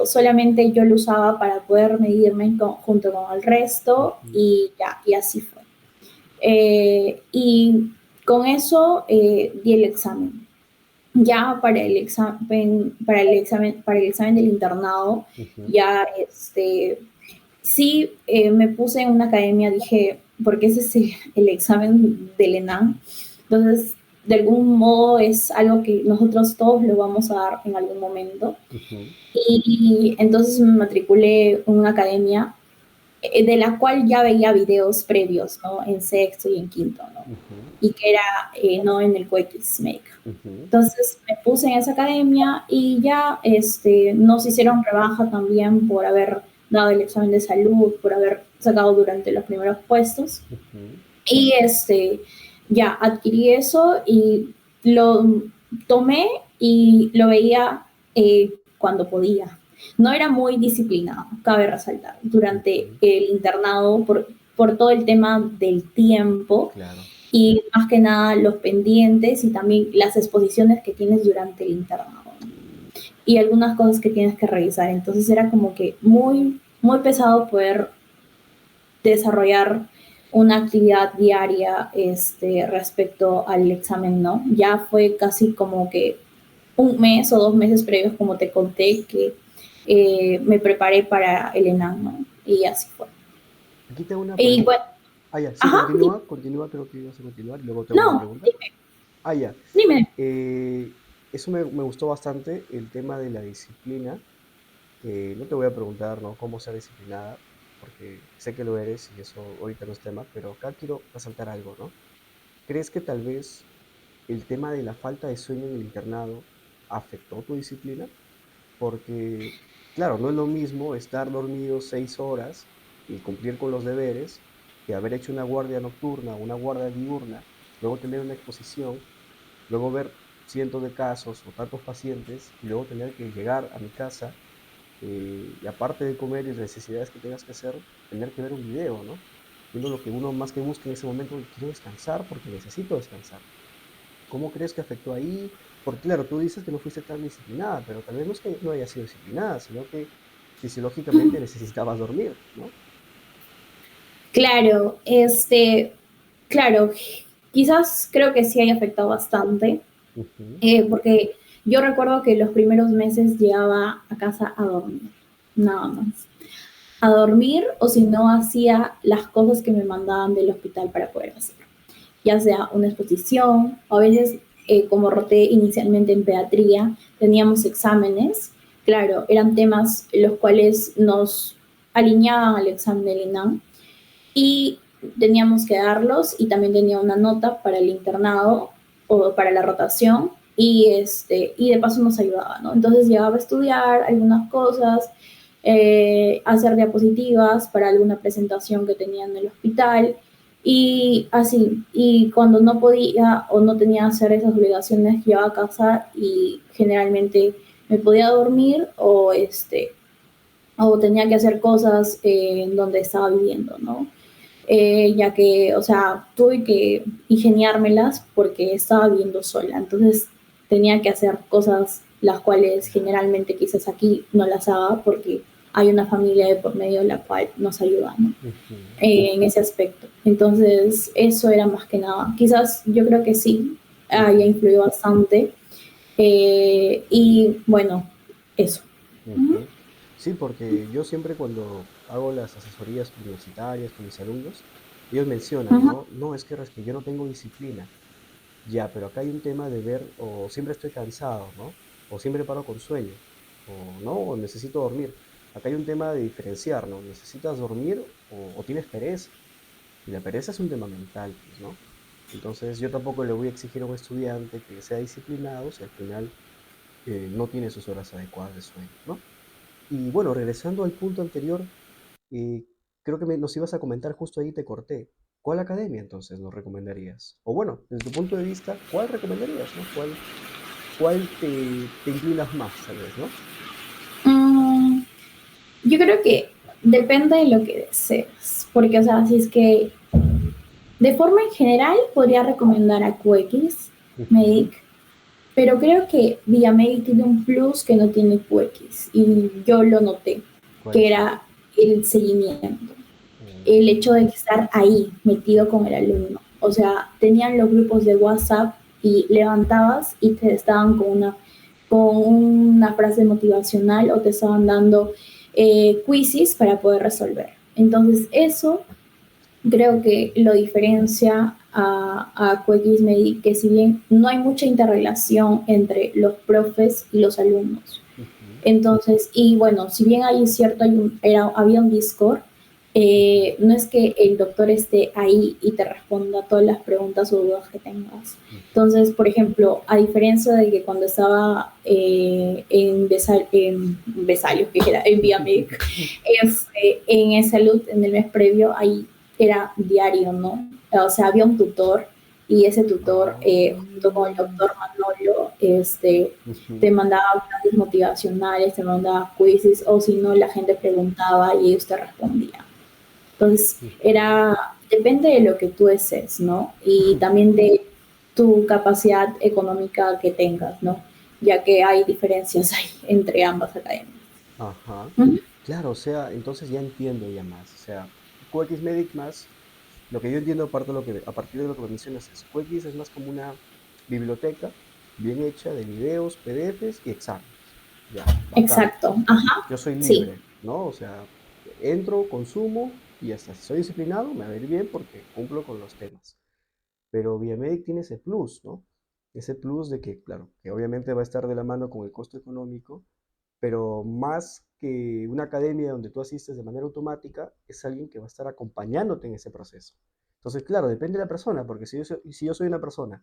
Solamente yo lo usaba para poder medirme junto con el resto Ujú, y ya, y así fue. Y con eso di el examen. Ya para el examen del internado, ujú, ya sí me puse en una academia, dije, porque ese es el examen del ENAM. Entonces, de algún modo es algo que nosotros todos lo vamos a dar en algún momento. ujú, Y entonces me matriculé en una academia de la cual ya veía videos previos, ¿no? En sexto y en quinto, ¿no? ujú, Y que era, no en el Make. ujú, Entonces me puse en esa academia y ya nos hicieron rebaja también por haber dado el examen de salud, por haber sacado durante los primeros puestos. ujú. Y ya adquirí eso y lo tomé y lo veía cuando podía. No era muy disciplinado, cabe resaltar, durante Ujú. el internado por todo el tema del tiempo Claro. y más que nada los pendientes y también las exposiciones que tienes durante el internado, ¿no? Y algunas cosas que tienes que revisar. Entonces era como que muy, muy pesado poder desarrollar una actividad diaria respecto al examen, ¿no? Ya fue casi como que un mes o 2 meses previos, como te conté, que me preparé para el ENAM, ¿no? Y así fue. Aquí tengo una Y pregunta. bueno, Ah, ya, sí, ajá, dime. continúa, creo que ibas a continuar y luego tengo una No, pregunta. dime, Ah, ya. dime. Eh, Eso me gustó bastante, el tema de la disciplina. No te voy a preguntar, ¿no? Cómo ser disciplinada, porque sé que lo eres y eso ahorita no es tema, pero acá quiero resaltar algo, ¿no? ¿Crees que tal vez el tema de la falta de sueño en el internado afectó tu disciplina? Porque, claro, no es lo mismo estar dormido 6 horas y cumplir con los deberes que haber hecho una guardia nocturna o una guardia diurna, luego tener una exposición, luego ver cientos de casos o tantos pacientes y luego tener que llegar a mi casa y aparte de comer y necesidades que tengas que hacer, tener que ver un video, ¿no? Siendo lo que uno más que busca en ese momento, quiero descansar porque necesito descansar. ¿Cómo crees que afectó ahí? Porque claro, tú dices que no fuiste tan disciplinada, pero tal vez no es que no haya sido disciplinada, sino que fisiológicamente necesitabas dormir, ¿no? Claro, claro, quizás creo que sí haya afectado bastante, Ujú. porque yo recuerdo que los primeros meses llegaba a casa a dormir, nada más. A dormir o si no hacía las cosas que me mandaban del hospital para poder hacer, ya sea una exposición o a veces, como roté inicialmente en pediatría, teníamos exámenes, claro, eran temas los cuales nos alineaban al examen del INAM y teníamos que darlos y también tenía una nota para el internado o para la rotación y de paso nos ayudaba, ¿no? Entonces llegaba a estudiar algunas cosas, hacer diapositivas para alguna presentación que tenía en el hospital y así. Y cuando no podía o no tenía que hacer esas obligaciones, llegaba a casa y generalmente me podía dormir o tenía que hacer cosas en donde estaba viviendo, ¿no? Ya que, o sea, tuve que ingeniármelas porque estaba viviendo sola, entonces tenía que hacer cosas las cuales generalmente quizás aquí no las haga porque hay una familia de por medio la cual nos ayuda, ¿no? Ujú. En ese aspecto. Entonces, eso era más que nada. Quizás yo creo que sí, haya Ujú. influido bastante. Y bueno, eso. Ujú. Sí, porque yo siempre cuando hago las asesorías universitarias con mis alumnos, ellos mencionan, Ujú. ¿no? No, es que yo no tengo disciplina. Ya, pero acá hay un tema de ver, o siempre estoy cansado, ¿no? O siempre paro con sueño, o no, o necesito dormir. Acá hay un tema de diferenciar, ¿no? ¿Necesitas dormir o tienes pereza? Y la pereza es un tema mental, pues, ¿no? Entonces yo tampoco le voy a exigir a un estudiante que sea disciplinado si al final no tiene sus horas adecuadas de sueño, ¿no? Y bueno, regresando al punto anterior, eh, creo que nos ibas a comentar justo ahí, te corté. ¿Cuál academia entonces nos recomendarías? O bueno, desde tu punto de vista, ¿cuál recomendarías, no? ¿Cuál te inclinas más, tal vez, no? Mm, yo creo que depende de lo que desees, porque, o sea, si es que de forma en general podría recomendar a QX Ujú. Medic, pero creo que Villamedic tiene un plus que no tiene QX y yo lo noté, ¿Cuál que es era ese? el seguimiento, el hecho de Mm. estar ahí metido con el alumno. O sea, tenían los grupos de WhatsApp y levantabas y te estaban con una frase motivacional o te estaban dando quizzes para poder resolver. Entonces eso creo que lo diferencia a QXMedi, que si bien no hay mucha interrelación entre los profes y los alumnos. Ujú. Entonces, y bueno, si bien hay cierto, había un Discord, Ujú. no es que el doctor esté ahí y te responda todas las preguntas o dudas que tengas. Ujú. Entonces, por ejemplo, a diferencia de que cuando estaba en Besalio, que era en Viamedic, en salud, en el mes previo, ahí era diario, ¿no? O sea, había un tutor y ese tutor, Ah. junto con el doctor Manolo, te Ujú. mandaba frases motivacionales, te mandaba quizzes, o si no, la gente preguntaba y ellos te respondían. Entonces, Ujú. depende de lo que tú desees, ¿no? Y también de tu capacidad económica que tengas, ¿no? Ya que hay diferencias ahí entre ambas academias. Ajá. Ujú. Claro, o sea, entonces ya entiendo ya más. O sea, QX Medic más, lo que yo entiendo a partir de lo que me mencionas es, QX es más como una biblioteca bien hecha de videos, PDFs y exámenes. Ya, bacán. Exacto, ajá, Yo soy sí, libre, ¿no? O sea, entro, consumo y ya está. Si soy disciplinado, me va a ir bien porque cumplo con los temas. Pero Viamedic tiene ese plus, ¿no? Ese plus de que, claro, que obviamente va a estar de la mano con el costo económico, pero más que una academia donde tú asistes de manera automática, es alguien que va a estar acompañándote en ese proceso. Entonces, claro, depende de la persona, porque si yo soy una persona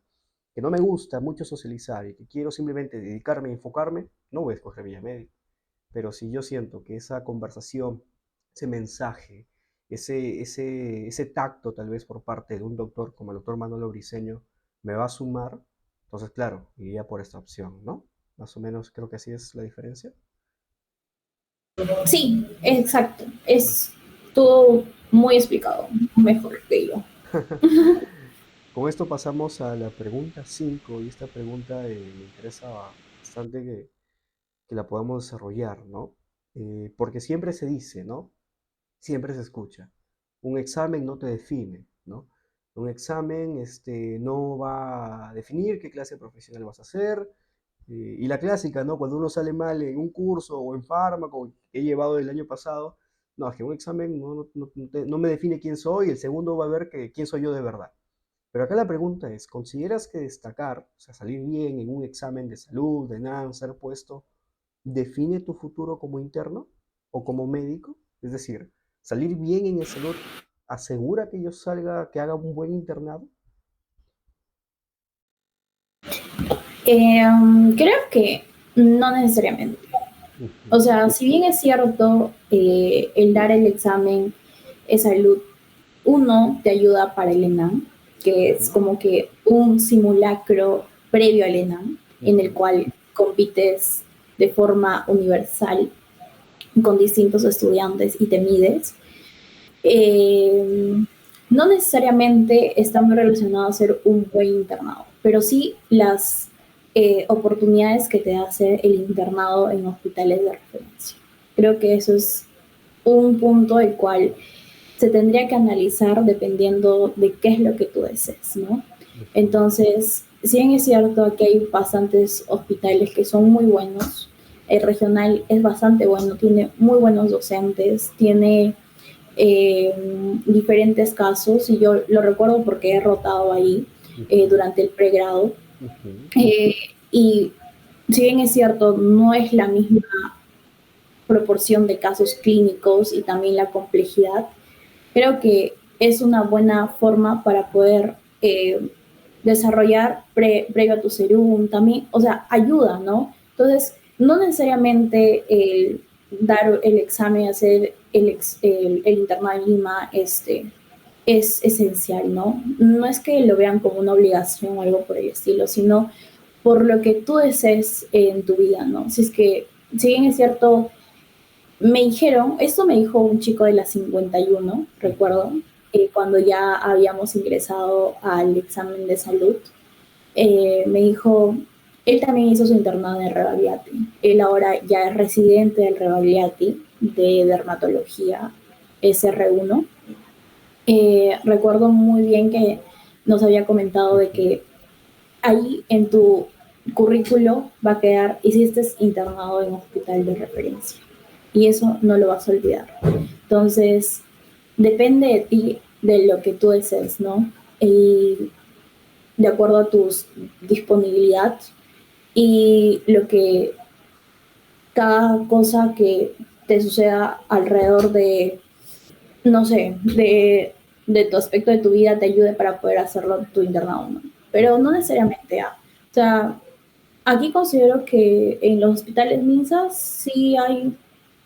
que no me gusta mucho socializar y que quiero simplemente dedicarme y enfocarme, no voy a escoger Villamedia. Pero si yo siento que esa conversación, ese mensaje, ese tacto tal vez por parte de un doctor como el doctor Manolo Briceño me va a sumar, entonces claro, iría por esta opción, ¿no? Más o menos creo que así es la diferencia. sí, exacto. Es todo muy explicado, mejor que yo. Con esto pasamos a la pregunta 5 y esta pregunta me interesa bastante que la podamos desarrollar, ¿no? Porque siempre se dice, ¿no? Siempre se escucha. Un examen no te define, ¿no? Un examen no va a definir qué clase profesional vas a hacer. Y la clásica, ¿no? Cuando uno sale mal en un curso o en fármaco que he llevado el año pasado, no, es que un examen no me define quién soy, el segundo va a ver quién soy yo de verdad. Pero acá la pregunta es, ¿consideras que destacar, o sea, salir bien en un examen de salud, de nada, ser puesto, define tu futuro como interno o como médico? Es decir, salir bien en el salud asegura que yo salga, que haga un buen internado. Creo que no necesariamente. O Ujú, sea, si bien es cierto, el dar el examen de salud, uno te ayuda para el ENAM, que es ujú, como que un simulacro previo al ENAM, en el ujú, cual compites de forma universal con distintos estudiantes y te mides. Eh, no necesariamente está muy relacionado a ser un buen internado, pero sí las oportunidades que te hace el internado en hospitales de referencia. Creo que eso es un punto el cual se tendría que analizar dependiendo de qué es lo que tú desees, ¿no? ujú, Entonces, si bien es cierto que hay bastantes hospitales que son muy buenos, el regional es bastante bueno, tiene muy buenos docentes, tiene eh, diferentes casos, y yo lo recuerdo porque he rotado ahí ujú, durante el pregrado. ujú, Eh, y si bien es cierto, no es la misma proporción de casos clínicos y también la complejidad, creo que es una buena forma para poder desarrollar previo a tu serum también, o sea, ayuda, ¿no? Entonces, no necesariamente el dar el examen, hacer el internado en Lima, es esencial, ¿no? No es que lo vean como una obligación o algo por el estilo, sino por lo que tú desees en tu vida, ¿no? Si es que, si bien es cierto, me dijeron, esto me dijo un chico de la 51, recuerdo, ujú, cuando ya habíamos ingresado al examen de salud, me dijo, él también hizo su internado en Rebagliati, él ahora ya es residente del Rebagliati de dermatología SR1. Recuerdo muy bien que nos había comentado de ujú, que ahí en tu currículo va a quedar, hiciste internado en hospital de referencia. Y eso no lo vas a olvidar. Entonces, depende de ti, de lo que tú desees, ¿no? Y de acuerdo a tu disponibilidad y lo que cada cosa que te suceda alrededor de, no sé, de tu aspecto de tu vida te ayude para poder hacerlo tu internado, ¿no? Pero no ujú. necesariamente, ¿ah? O sea, aquí considero que en los hospitales MINSA sí hay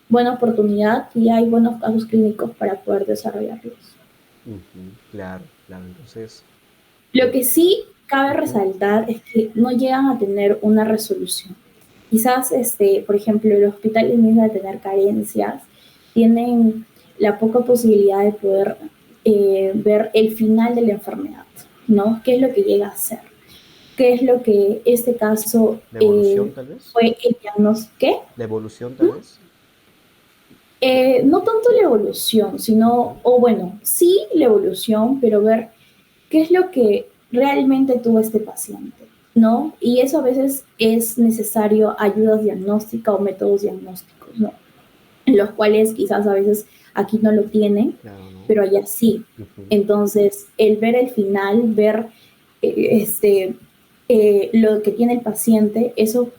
buena oportunidad y hay buenos casos clínicos para poder desarrollarlos. Ujú, claro, claro. Entonces, Lo eh, que sí cabe ujú, resaltar es que no llegan a tener una resolución. Quizás, por ejemplo, los hospitales mismos de tener carencias tienen la poca posibilidad de poder ver el final de la enfermedad, ¿no? ¿Qué es lo que llega a ser? ¿Qué es lo que este caso la evolución tal vez, fue el diagnóstico? ¿Qué? la evolución tal vez. No tanto la evolución, sino, Ujú, o bueno, sí la evolución, pero ver qué es lo que realmente tuvo este paciente, ¿no? Y eso a veces es necesario ayudas diagnósticas o métodos diagnósticos, ¿no? Los cuales quizás a veces aquí no lo tienen, claro, ¿no? pero allá sí. Ujú, Entonces, el ver el final, ver lo que tiene el paciente, eso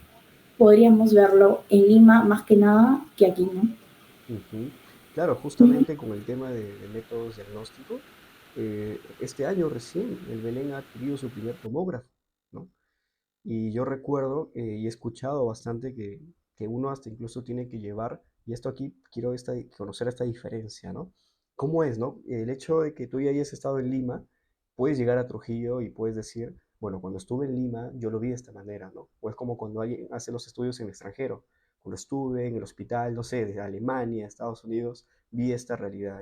podríamos verlo en Lima más que nada que aquí, ¿no? ujú. Claro, Ujú. justamente con el tema de métodos diagnósticos, este año recién el Belén ha adquirido su primer tomógrafo, ¿no? Y yo recuerdo y he escuchado bastante que uno hasta incluso tiene que llevar, y esto aquí quiero conocer esta diferencia, ¿no? ¿Cómo es, no? El hecho de que tú ya hayas estado en Lima, puedes llegar a Trujillo y puedes decir, bueno, cuando estuve en Lima yo lo vi de esta manera, ¿no? O es como cuando alguien hace los estudios en el extranjero. Cuando estuve en el hospital, no sé, de Alemania, Estados Unidos, vi esta realidad.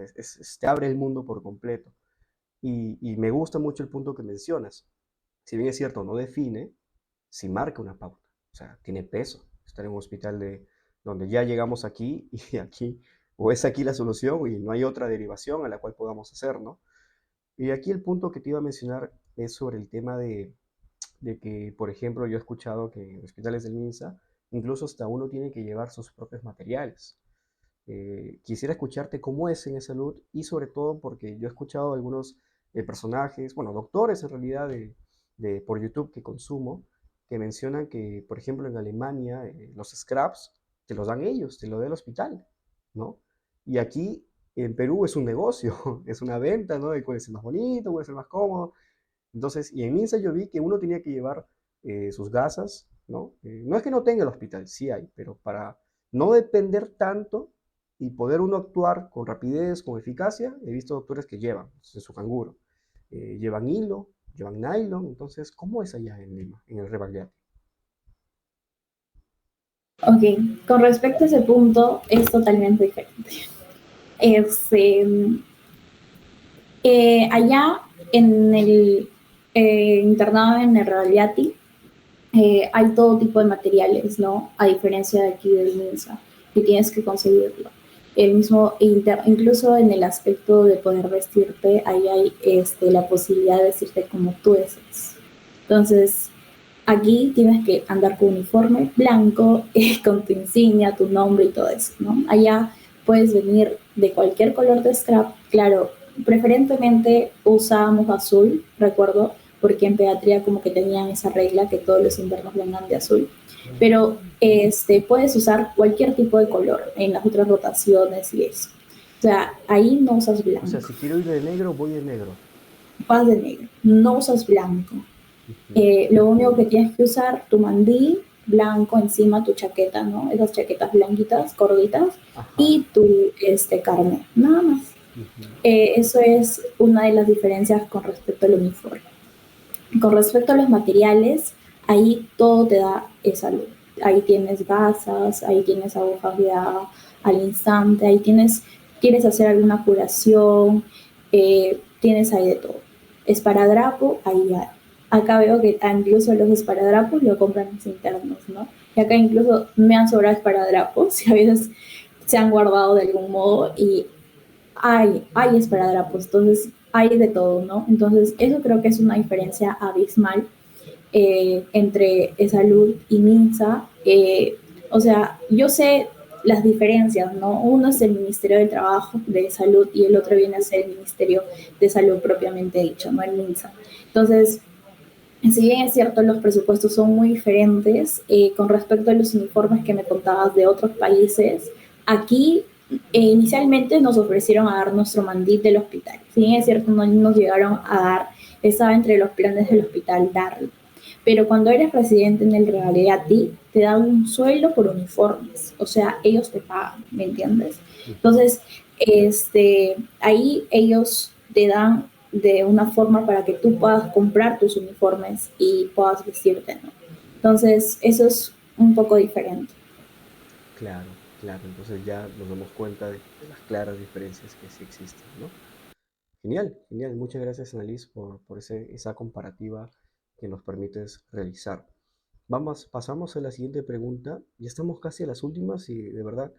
Te abre el mundo por completo. Y me gusta mucho el punto que mencionas. Si bien es cierto, no define, sí marca una pauta. O sea, tiene peso estar en un hospital donde ya llegamos aquí y aquí, o es aquí la solución y no hay otra derivación a la cual podamos hacer, ¿no? Y aquí el punto que te iba a mencionar es sobre el tema de que, por ejemplo, yo he escuchado que en hospitales del MINSA incluso hasta uno tiene que llevar sus propios materiales. Quisiera escucharte cómo es en esa salud y sobre todo porque yo he escuchado algunos personajes, bueno, doctores en realidad por YouTube que consumo, que mencionan que, por ejemplo, en Alemania los scraps te los dan ellos, te lo da el hospital, ¿no? Y aquí en Perú es un negocio, es una venta, ¿no? De cuál es el más bonito, cuál es el más cómodo. Entonces, y en Minsa yo vi que uno tenía que llevar sus gasas, ¿no? No es que no tenga el hospital, sí hay, pero para no depender tanto y poder uno actuar con rapidez, con eficacia, he visto doctores que llevan en su canguro, llevan hilo, llevan nylon, entonces, ¿cómo es allá en Lima, en el Rebagliati? Ok, con respecto a ese punto, es totalmente diferente. Este, allá en el internado en el Rebagliati hay todo tipo de materiales, ¿no? A diferencia de aquí del MINSA, que tienes que conseguirlo. El mismo, incluso en el aspecto de poder vestirte, ahí hay la posibilidad de vestirte como tú desees. Entonces, aquí tienes que andar con uniforme blanco, con tu insignia, tu nombre y todo eso, ¿no? Allá puedes venir de cualquier color de scrap, claro, preferentemente usábamos azul, recuerdo, porque en pediatría como que tenían esa regla que todos los inviernos vengan de azul, pero puedes usar cualquier tipo de color en las otras rotaciones y eso. O sea, ahí no usas O sea, blanco, si quiero ir de negro, voy de negro. vas de negro, no usas blanco. Ujú. Lo único que tienes que usar, tu mandil blanco encima, tu chaqueta, ¿no? Esas chaquetas blanquitas, gorditas, Ajá. y tu carne, nada más. Ujú. Eso es una de las diferencias con respecto al uniforme. Con respecto a los materiales, ahí todo te da esa luz. Ahí tienes gasas, ahí tienes agujas de al instante, ahí tienes, quieres hacer alguna curación, tienes ahí de todo. Esparadrapo, ahí hay. Acá veo que incluso los esparadrapos lo compran los internos, ¿no? Y acá incluso me han sobrado esparadrapos y a veces se han guardado de algún modo y hay esparadrapos, entonces hay de todo, ¿no? Entonces eso creo que es una diferencia abismal entre Salud y MINSA. O sea, yo sé las diferencias, ¿no? Uno es el Ministerio del Trabajo de Salud y el otro viene a ser el Ministerio de Salud propiamente dicho, no el MINSA. Entonces, si bien es cierto, los presupuestos son muy diferentes con respecto a los uniformes que me contabas de otros países. Aquí inicialmente nos ofrecieron a dar nuestro mandil del hospital. Si bien es cierto, no nos llegaron a dar, estaba entre los planes del hospital darlo. Pero cuando eres residente en el Regaleati, te dan un sueldo por uniformes. O sea, ellos te pagan, ¿me entiendes? Ujú. Entonces, ahí ellos te dan de una forma para que tú puedas comprar tus uniformes y puedas vestirte, ¿no? Entonces, eso es un poco diferente. Claro, claro, entonces ya nos damos cuenta de las claras diferencias que sí existen, ¿no? Genial, genial. Muchas gracias, Annalise, por esa comparativa que nos permites realizar. Vamos, pasamos a la siguiente pregunta. Ya estamos casi a las últimas y de verdad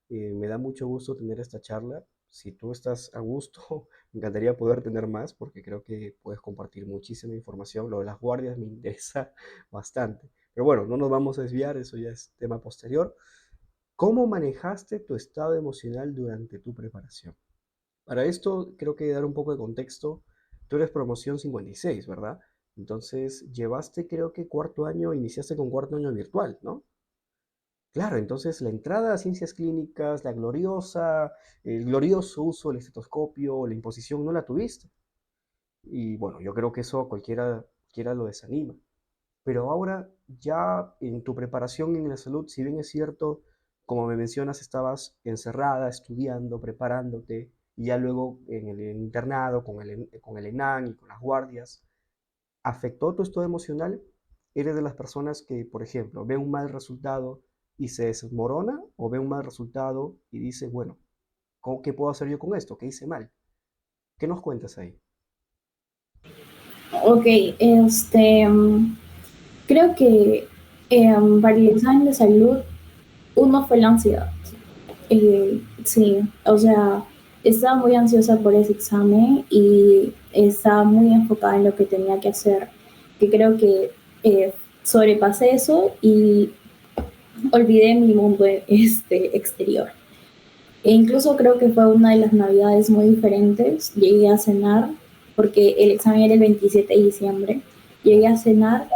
me da mucho gusto tener esta charla. Si tú estás a gusto, me encantaría poder tener más porque creo que puedes compartir muchísima información. Lo de las guardias me interesa bastante. Pero bueno, no nos vamos a desviar, eso ya es tema posterior. ¿Cómo manejaste tu estado emocional durante tu preparación? Para esto, creo que dar un poco de contexto. Tú eres promoción 56, ¿verdad? Entonces, llevaste, creo que cuarto año, iniciaste con cuarto año virtual, ¿no? Claro, entonces la entrada a ciencias clínicas, la gloriosa, el glorioso uso del estetoscopio, la imposición, no la tuviste. Y bueno, yo creo que eso a cualquiera lo desanima. Pero ahora ya en tu preparación en la salud, si bien es cierto, como me mencionas, estabas encerrada, estudiando, preparándote, y ya luego en el internado, con el ENAN y con las guardias, ¿afectó tu estado emocional? ¿Eres de las personas que, por ejemplo, ve un mal resultado y se desmorona o ve un mal resultado y dice, bueno, ¿qué puedo hacer yo con esto? ¿Qué hice mal? ¿Qué nos cuentas ahí? Ok, creo que para el examen de salud, uno fue la ansiedad. Sí, o sea, estaba muy ansiosa por ese examen y estaba muy enfocada en lo que tenía que hacer, que creo que sobrepasé eso y olvidé mi mundo exterior. E incluso creo que fue una de las navidades muy diferentes. Llegué a cenar, porque el examen era el 27 de diciembre. Llegué a cenar,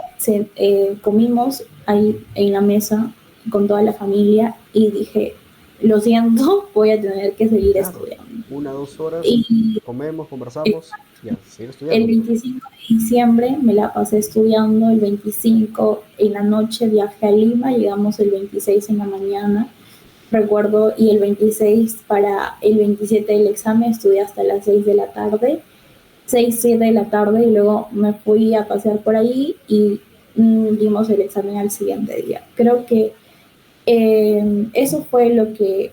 comimos ahí en la mesa con toda la familia y dije, lo siento, voy a tener que seguir Claro, estudiando. 1 o 2 horas, Y comemos, conversamos y a seguir el estudiando. 25 de diciembre me la pasé estudiando, el 25 en la noche viajé a Lima, llegamos el 26 en la mañana, recuerdo, y el 26 para el 27 del examen estudié hasta las 6 de la tarde, 6 7 de la tarde, y luego me fui a pasear por ahí y dimos el examen al siguiente día. Creo que eso fue lo que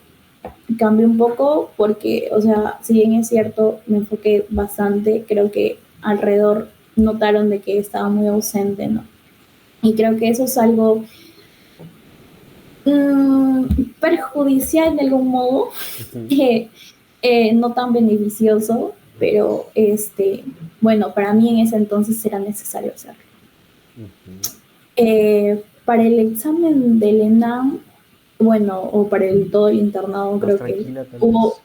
cambió un poco porque, o sea, si bien es cierto, me enfoqué bastante, creo que alrededor notaron de que estaba muy ausente, ¿no? Y creo que eso es algo perjudicial de algún modo, Ujú, que no tan beneficioso, pero bueno, para mí en ese entonces era necesario hacerlo. ujú. Para el examen del ENAM, bueno, o para todo el internado, Más creo que tranquila tal hubo, vez.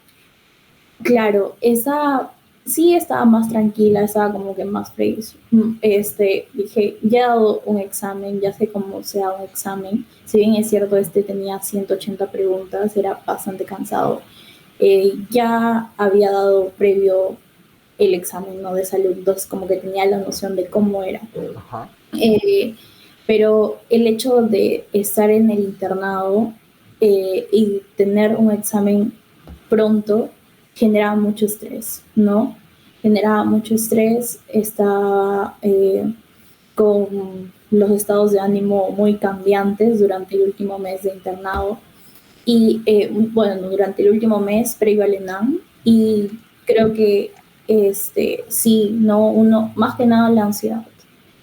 claro, esa sí estaba más tranquila, estaba como que más feliz. Dije, ya he dado un examen, ya sé cómo se da un examen. Si bien es cierto, tenía 180 preguntas, era bastante cansado. Ya había dado previo el examen, ¿no?, de salud, entonces como que tenía la noción de cómo era. Ajá. Eh, pero el hecho de estar en el internado y tener un examen pronto generaba mucho estrés, ¿no? Generaba mucho estrés, estaba con los estados de ánimo muy cambiantes durante el último mes de internado y bueno, durante el último mes previo al ENAM, Ujú. y creo que sí, no, uno, más que nada la ansiedad.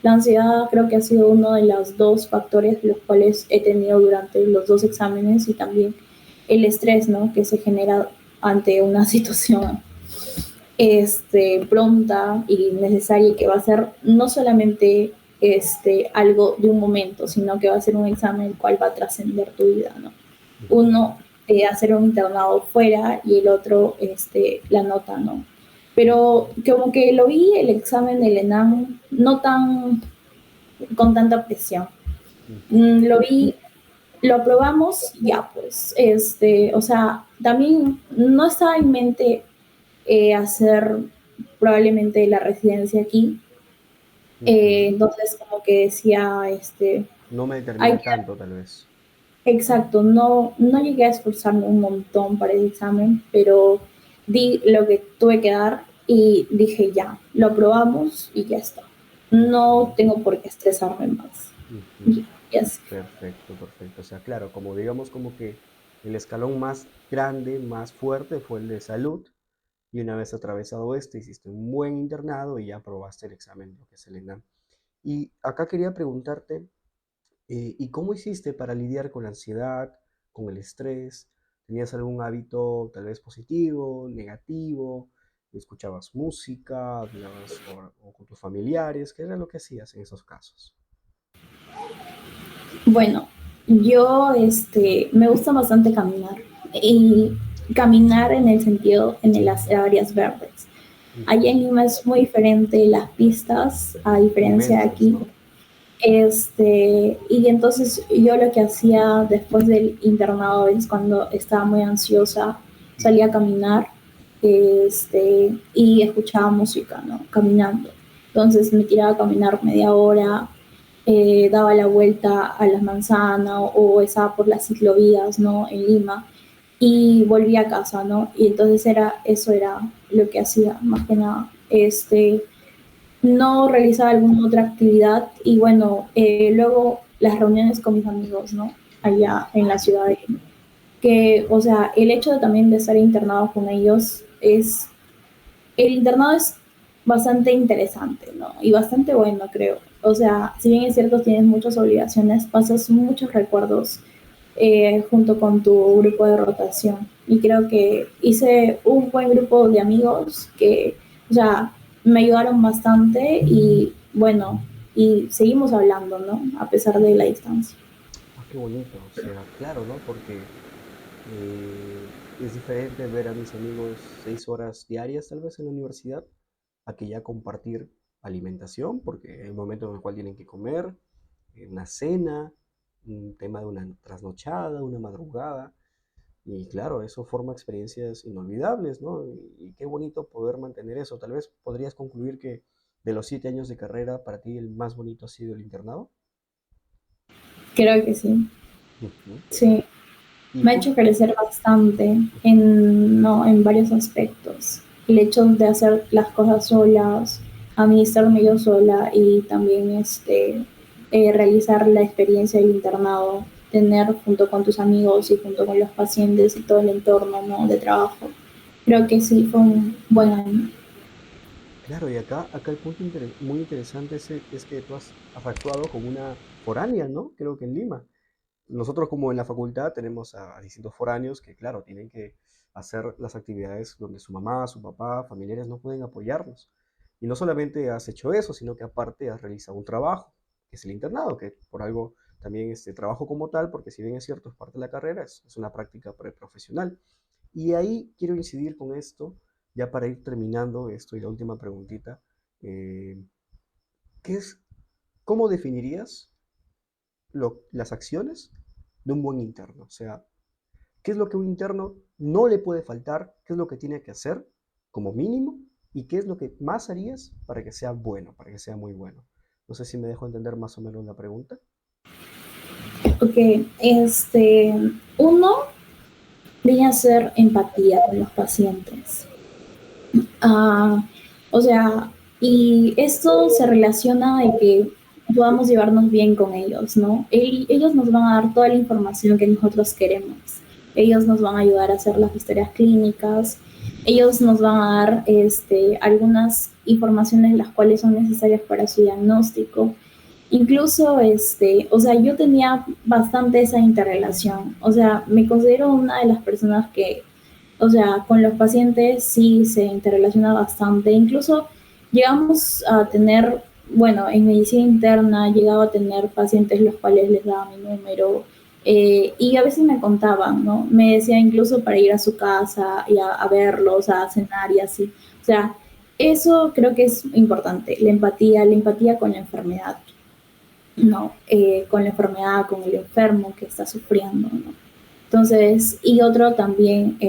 La ansiedad creo que ha sido uno de los dos factores los cuales he tenido durante los dos exámenes, y también el estrés, ¿no?, que se genera ante una situación pronta y necesaria, que va a ser no solamente algo de un momento, sino que va a ser un examen el cual va a trascender tu vida, ¿no? Ujú. Uno hacer un internado fuera y el otro la nota, ¿no? Pero como que lo vi el examen del ENAM no tan con tanta presión. Ujú. Lo vi, lo aprobamos, ya pues, o sea, también no estaba en mente hacer probablemente la residencia aquí. Ujú. Entonces como que decía, No me hay determina que, tanto tal vez. exacto, no, no llegué a esforzarme un montón para el examen, pero di lo que tuve que dar y dije ya, lo aprobamos y ya está. No Ujú. tengo por qué estresarme más. Ujú. Ya, ya sé. Perfecto, perfecto. O sea, claro, como digamos como que el escalón más grande, más fuerte fue el de salud. Y una vez atravesado este, hiciste un buen internado y ya aprobaste el examen, lo que es el ENAM. Y acá quería preguntarte, ¿y cómo hiciste para lidiar con la ansiedad, con el estrés? ¿Tenías algún hábito tal vez positivo, negativo? ¿Escuchabas música, hablabas o con tus familiares? ¿Qué era lo que hacías en esos casos? Bueno, yo me gusta bastante caminar, y caminar en el sentido en las áreas verdes. Allá en Ujú. Lima es muy diferente las pistas a diferencia de Inmensas, aquí. ¿no? Y entonces yo lo que hacía después del internado es, cuando estaba muy ansiosa, salía a caminar, y escuchaba música, ¿no? Caminando. Entonces me tiraba a caminar media hora, daba la vuelta a las manzanas o estaba por las ciclovías, ¿no?, en Lima, y volví a casa, ¿no? Y entonces eso era lo que hacía, más que nada. No realizaba alguna otra actividad, y bueno, luego las reuniones con mis amigos, ¿no? Ujú. Allá en la ciudad de Lima. Que, o sea, el hecho de también de estar internado con ellos el internado es bastante interesante, ¿no? Y bastante bueno, creo. O sea, si bien es cierto, tienes muchas obligaciones, pasas muchos recuerdos junto con tu grupo de rotación. Y creo que hice un buen grupo de amigos que ya me ayudaron bastante y bueno, y seguimos hablando, ¿no? A pesar de la distancia. Ah, qué bonito, o sea, claro, ¿no? Porque es diferente ver a mis amigos 6 horas diarias tal vez en la universidad a que ya compartir alimentación, porque hay un momento en el cual tienen que comer, una cena, un tema de una trasnochada, una madrugada, y claro, eso forma experiencias inolvidables, ¿no? Y qué bonito poder mantener eso. Tal vez podrías concluir que de los 7 años de carrera, para ti el más bonito ha sido el internado. Creo que sí. Ujú. Sí, Y me ha hecho justo, crecer bastante en, no, en varios aspectos. El hecho de hacer las cosas solas, administrarme yo sola y también realizar la experiencia del internado, tener junto con tus amigos y junto con los pacientes y todo el entorno, ¿no? de trabajo. Creo que sí fue un buen año. claro, y acá el punto muy interesante es que tú has actuado como una foránea, ¿no? Creo que en Lima. Nosotros como en la facultad tenemos a distintos foráneos que, claro, tienen que hacer las actividades donde su mamá, su papá, familiares no pueden apoyarnos. Y no solamente has hecho eso, sino que aparte has realizado un trabajo, que es el internado, que por algo también este trabajo como tal, porque si bien es cierto, es parte de la carrera, es una práctica preprofesional. Y ahí quiero incidir con esto, ya para ir terminando esto y la última preguntita. eh, ¿Qué es, cómo definirías las acciones de un buen interno? O sea, ¿qué es lo que un interno no le puede faltar? ¿Qué es lo que tiene que hacer como mínimo? ¿Y qué es lo que más harías para que sea bueno, para que sea muy bueno? No sé si me dejo entender más o menos la pregunta. Ok, uno viene a ser empatía con los pacientes. Ah, o sea, y esto se relaciona de que podamos llevarnos bien con ellos, ¿no? Ellos nos van a dar toda la información que nosotros queremos. Ellos nos van a ayudar a hacer las historias clínicas. Ellos nos van a dar algunas informaciones las cuales son necesarias para su diagnóstico. Incluso, o sea, yo tenía bastante esa interrelación. O sea, me considero una de las personas que, o sea, con los pacientes sí se interrelaciona bastante. Incluso llegamos a tener, bueno, en medicina interna, he llegado a tener pacientes los cuales les daba mi número y a veces me contaban, ¿no? Me decía incluso para ir a su casa y a verlos, a cenar y así. O sea, eso creo que es importante, la empatía con la enfermedad. ¿No? Con la enfermedad, con el enfermo que está sufriendo, ¿no? Entonces, y otro también,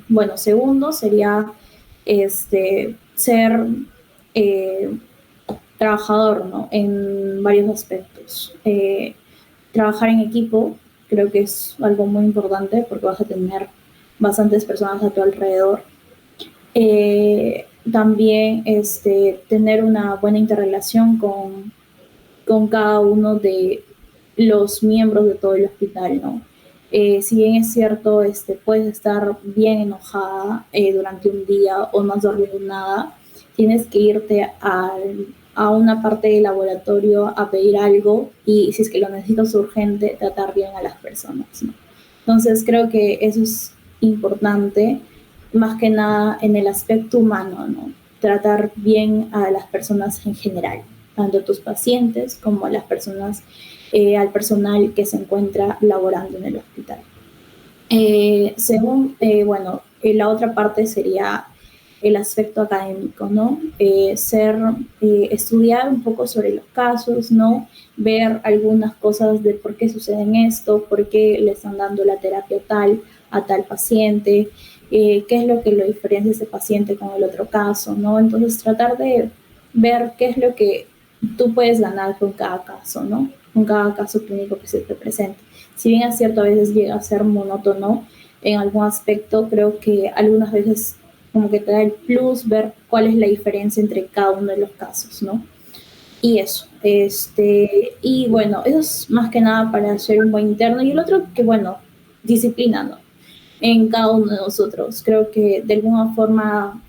bueno, segundo sería ser eh, trabajador, ¿no? En varios aspectos. Trabajar en equipo creo que es algo muy importante porque vas a tener bastantes personas a tu alrededor. También tener una buena interrelación con cada uno de los miembros de todo el hospital, ¿no? Si bien es cierto, puedes estar bien enojada durante un día o no has dormido nada, tienes que irte a una parte del laboratorio a pedir algo y si es que lo necesitas urgente, tratar bien a las personas, ¿no? Entonces creo que eso es importante, más que nada en el aspecto humano, ¿no? Tratar bien a las personas en general, tanto a tus pacientes como a las personas, al personal que se encuentra laborando en el hospital. Bueno, la otra parte sería el aspecto académico, ¿no? Estudiar un poco sobre los casos, ¿no? Ver algunas cosas de por qué suceden esto, por qué le están dando la terapia tal a tal paciente, qué es lo que lo diferencia ese paciente con el otro caso, ¿no? Entonces tratar de ver qué es lo que tú puedes ganar con cada caso, ¿no? Con cada caso clínico que se te presente. Si bien es cierto, a veces llega a ser monótono en algún aspecto, creo que algunas veces como que te da el plus ver cuál es la diferencia entre cada uno de los casos, ¿no? Y eso, y bueno, eso es más que nada para hacer un buen interno. Y el otro, que bueno, disciplina, ¿no? En cada uno de nosotros. Creo que de alguna forma,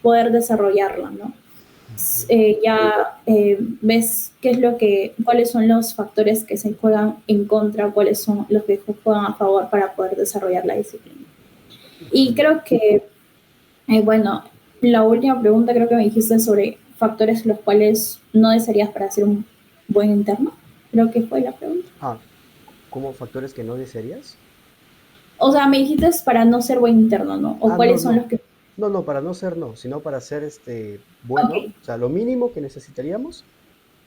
poder desarrollarla, ¿no? ya ves qué es lo que, cuáles son los factores que se juegan en contra, cuáles son los que juegan a favor para poder desarrollar la disciplina. Y Ujú. creo que, bueno, la última pregunta creo que me dijiste sobre factores los cuales no desearías para ser un buen interno. Creo que fue la pregunta. Ah, ¿como factores que no desearías? O sea, me dijiste para no ser buen interno, ¿no? O Ah, no, cuáles son los no. que... No, no, para no ser no, sino para ser Ok, bueno, o sea, lo mínimo que necesitaríamos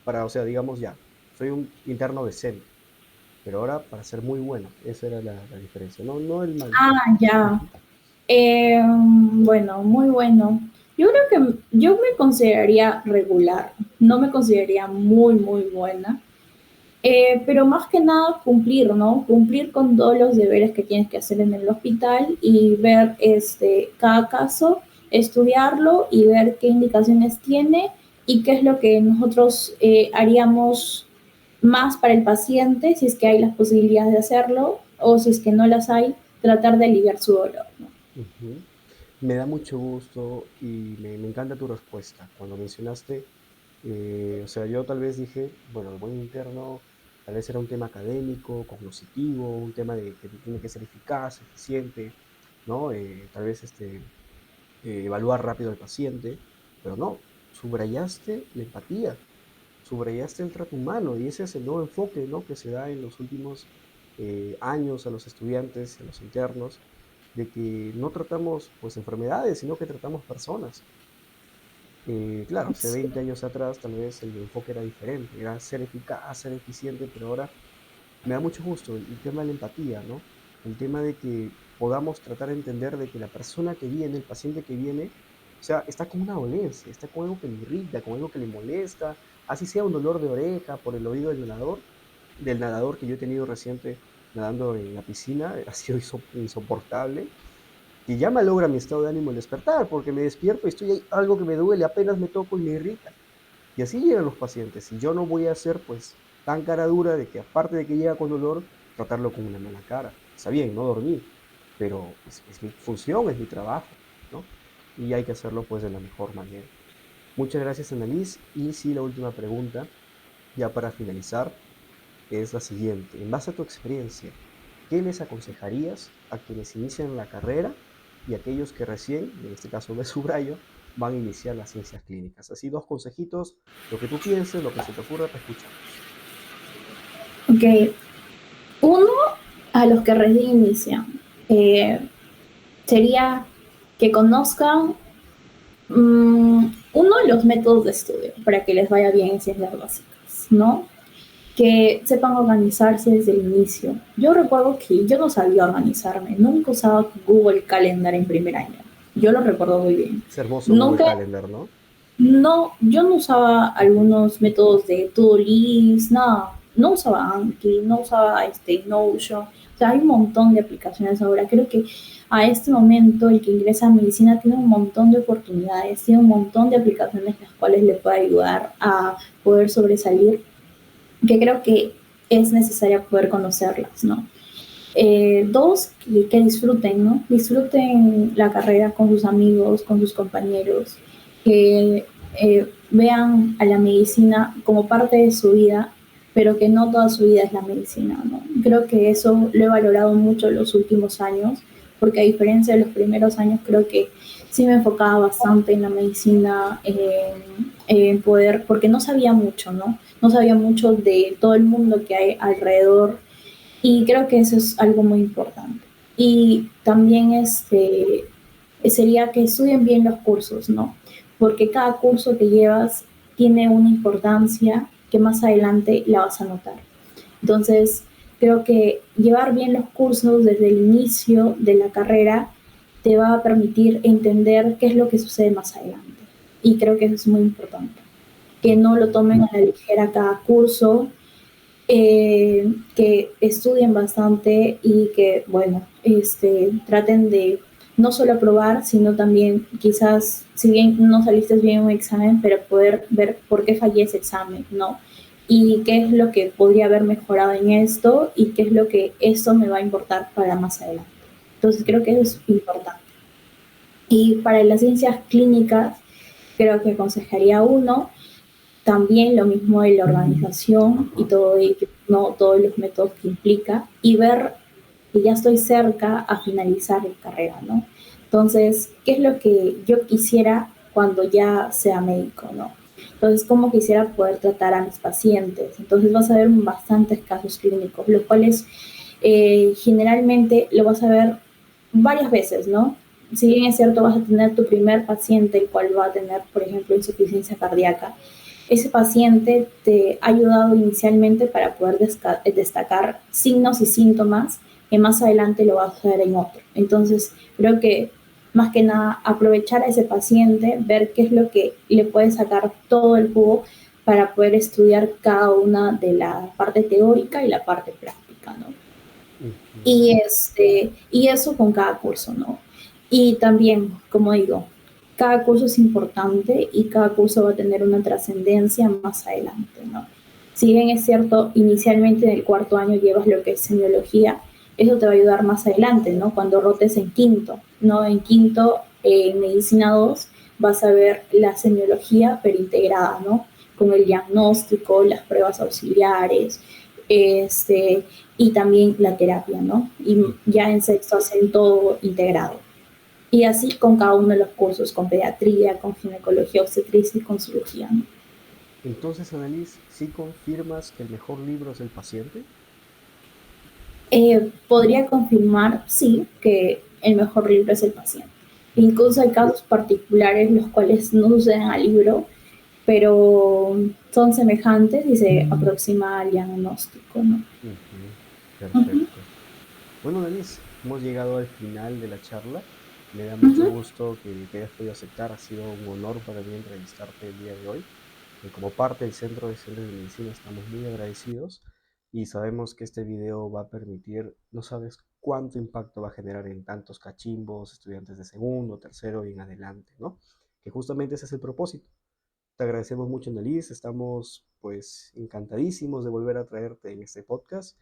para, o sea, digamos ya, soy un interno decente, pero ahora para ser muy bueno, esa era la diferencia, no, no el mal. ya. Ujú. Bueno, muy bueno. Yo creo que yo me consideraría regular, no me consideraría muy, muy buena. Pero más que nada cumplir, ¿no? Cumplir con todos los deberes que tienes que hacer en el hospital y ver cada caso, estudiarlo y ver qué indicaciones tiene y qué es lo que nosotros haríamos más para el paciente, si es que hay las posibilidades de hacerlo o si es que no las hay, tratar de aliviar su dolor, ¿no? Ujú. Me da mucho gusto y me encanta tu respuesta. Cuando mencionaste, o sea, yo tal vez dije, bueno, el buen interno tal vez era un tema académico, cognoscitivo, un tema de que tiene que ser eficaz, eficiente, ¿no? Tal vez evaluar rápido al paciente, pero no, subrayaste la empatía, subrayaste el trato humano y ese es el nuevo enfoque, ¿no? Que se da en los últimos años a los estudiantes, a los internos, de que no tratamos pues enfermedades, sino que tratamos personas. Claro, hace Sí. 20 años atrás tal vez el enfoque era diferente, era ser eficaz, ser eficiente, pero ahora me da mucho gusto el tema de la empatía, ¿no? El tema de que podamos tratar de entender de que la persona que viene, el paciente que viene, o sea, está con una dolencia, está con algo que le irrita, con algo que le molesta, así sea un dolor de oreja por el oído del nadador que yo he tenido reciente nadando en la piscina, ha sido insoportable, que ya malogra mi estado de ánimo el despertar, porque me despierto y estoy ahí, algo que me duele, apenas me toco y me irrita. Y así llegan los pacientes. Y yo no voy a ser pues tan cara dura de que aparte de que llega con dolor, tratarlo con una mala cara. Está bien, no dormí, pero es mi función, es mi trabajo, ¿no? Y hay que hacerlo pues de la mejor manera. Muchas gracias, Annalise. Y sí, la última pregunta, ya para finalizar, es la siguiente. En base a tu experiencia, ¿qué les aconsejarías a quienes inician la carrera y a aquellos que recién, en este caso me subrayo, van a iniciar las ciencias clínicas? Así dos consejitos, lo que tú pienses, lo que se te ocurra, te escuchamos. Ok, uno, a los que recién inician, eh, sería que conozcan uno, los métodos de estudio para que les vaya bien en ciencias básicas, ¿no? Que sepan organizarse desde el inicio. Yo recuerdo que yo no sabía organizarme, nunca usaba Google Calendar en primer año. Yo lo recuerdo muy bien. Es hermoso Google Nunca, Calendar, ¿no? no, yo no usaba Ujú. algunos métodos de to-do list, nada. No usaba Anki, no usaba Notion. O sea, hay un montón de aplicaciones ahora. Creo que a este momento el que ingresa a medicina tiene un montón de oportunidades, tiene un montón de aplicaciones las cuales le puede ayudar a poder sobresalir, que creo que es necesario poder conocerlas, ¿no? Dos, que disfruten, ¿no? Disfruten la carrera con sus amigos, con sus compañeros, que vean a la medicina como parte de su vida, pero que no toda su vida es la medicina, ¿no? Creo que eso lo he valorado mucho en los últimos años, porque a diferencia de los primeros años, creo que sí me enfocaba bastante en la medicina, en poder, porque no sabía mucho, ¿no? No sabía mucho de todo el mundo que hay alrededor y creo que eso es algo muy importante. Y también sería que estudien bien los cursos, ¿no? Porque cada curso que llevas tiene una importancia que más adelante la vas a notar. Entonces, creo que llevar bien los cursos desde el inicio de la carrera te va a permitir entender qué es lo que sucede más adelante. Y creo que eso es muy importante. Que no lo Ujú. tomen a la ligera cada curso, que estudien bastante y que, bueno, traten de no solo aprobar, sino también quizás, si bien no saliste bien en un examen, pero poder ver por qué fallé ese examen, ¿no? Y qué es lo que podría haber mejorado en esto y qué es lo que esto me va a importar para más adelante. Entonces creo que eso es Ujú. importante. Y para las ciencias clínicas, creo que aconsejaría uno. También lo mismo de la organización y Ajá. todo ello, ¿no? Todos los métodos que implica y ver que ya estoy cerca a finalizar la carrera, ¿no? Entonces, ¿qué es lo que yo quisiera cuando ya sea médico, ¿no? Entonces, ¿cómo quisiera poder tratar a mis pacientes? Entonces, vas a ver bastantes casos clínicos, los cuales generalmente lo vas a ver varias veces, ¿no? Si bien es cierto, vas a tener tu primer paciente, el cual va a tener, por ejemplo, insuficiencia cardíaca. Ese paciente te ha ayudado inicialmente para poder destacar signos y síntomas que más adelante lo vas a ver en otro. Entonces, creo que más que nada aprovechar a ese paciente, ver qué es lo que le puede sacar todo el jugo para poder estudiar cada una de la parte teórica y la parte práctica, ¿no? Ujú. Y eso con cada curso, ¿no? Y también, como digo, cada curso es importante y cada curso va a tener una trascendencia más adelante, ¿no? Si bien es cierto, inicialmente en el cuarto año llevas lo que es semiología, eso te va a ayudar más adelante, ¿no? Cuando rotes en quinto, ¿no? En quinto, en medicina 2 vas a ver la semiología, pero integrada, ¿no? Con el diagnóstico, las pruebas auxiliares, y también la terapia, ¿no? Y Ujú. ya en sexto hacen todo integrado. Y así con cada uno de los cursos, con pediatría, con ginecología, obstetricia y con cirugía, ¿no? Entonces, Annalise, ¿sí confirmas que el mejor libro es El paciente? Podría confirmar, sí, que el mejor libro es el paciente. Incluso Ujú. hay casos particulares los cuales no suceden al libro, pero son semejantes y se aproxima al diagnóstico, ¿no? Ujú. Uh -huh, Perfecto. Bueno, Denise, hemos llegado al final de la charla. Me da uh mucho -huh. gusto que te hayas podido aceptar. Ha sido un honor para mí entrevistarte el día de hoy. Como parte del Centro de Excelentes de Medicina estamos muy agradecidos y sabemos que este video va a permitir, no sabes cuánto impacto va a generar en tantos cachimbos, estudiantes de segundo, tercero y en adelante, ¿no? Que justamente ese es el propósito. Te agradecemos mucho, Annalise. Estamos pues encantadísimos de volver a traerte en este podcast.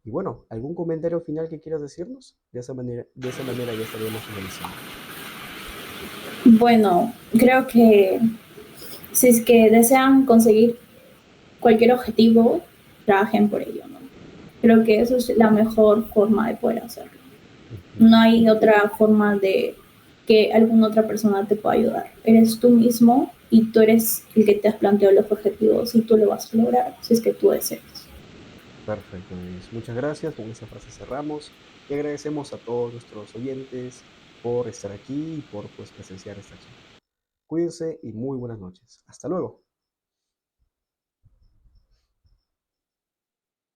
Y bueno, ¿algún comentario final que quieras decirnos? De esa manera ya estaríamos finalizando. Bueno, creo que si es que desean conseguir cualquier objetivo, trabajen por ello, ¿no? Creo que eso es la mejor forma de poder hacerlo. Ujú. No hay otra forma de que alguna otra persona te pueda ayudar. Eres tú mismo y tú eres el que te has planteado los objetivos y tú lo vas a lograr si es que tú deseas. Perfecto, Denise. Muchas gracias. Con esa frase cerramos y agradecemos a todos nuestros oyentes por estar aquí y por pues presenciar esta charla. Cuídense y muy buenas noches. Hasta luego.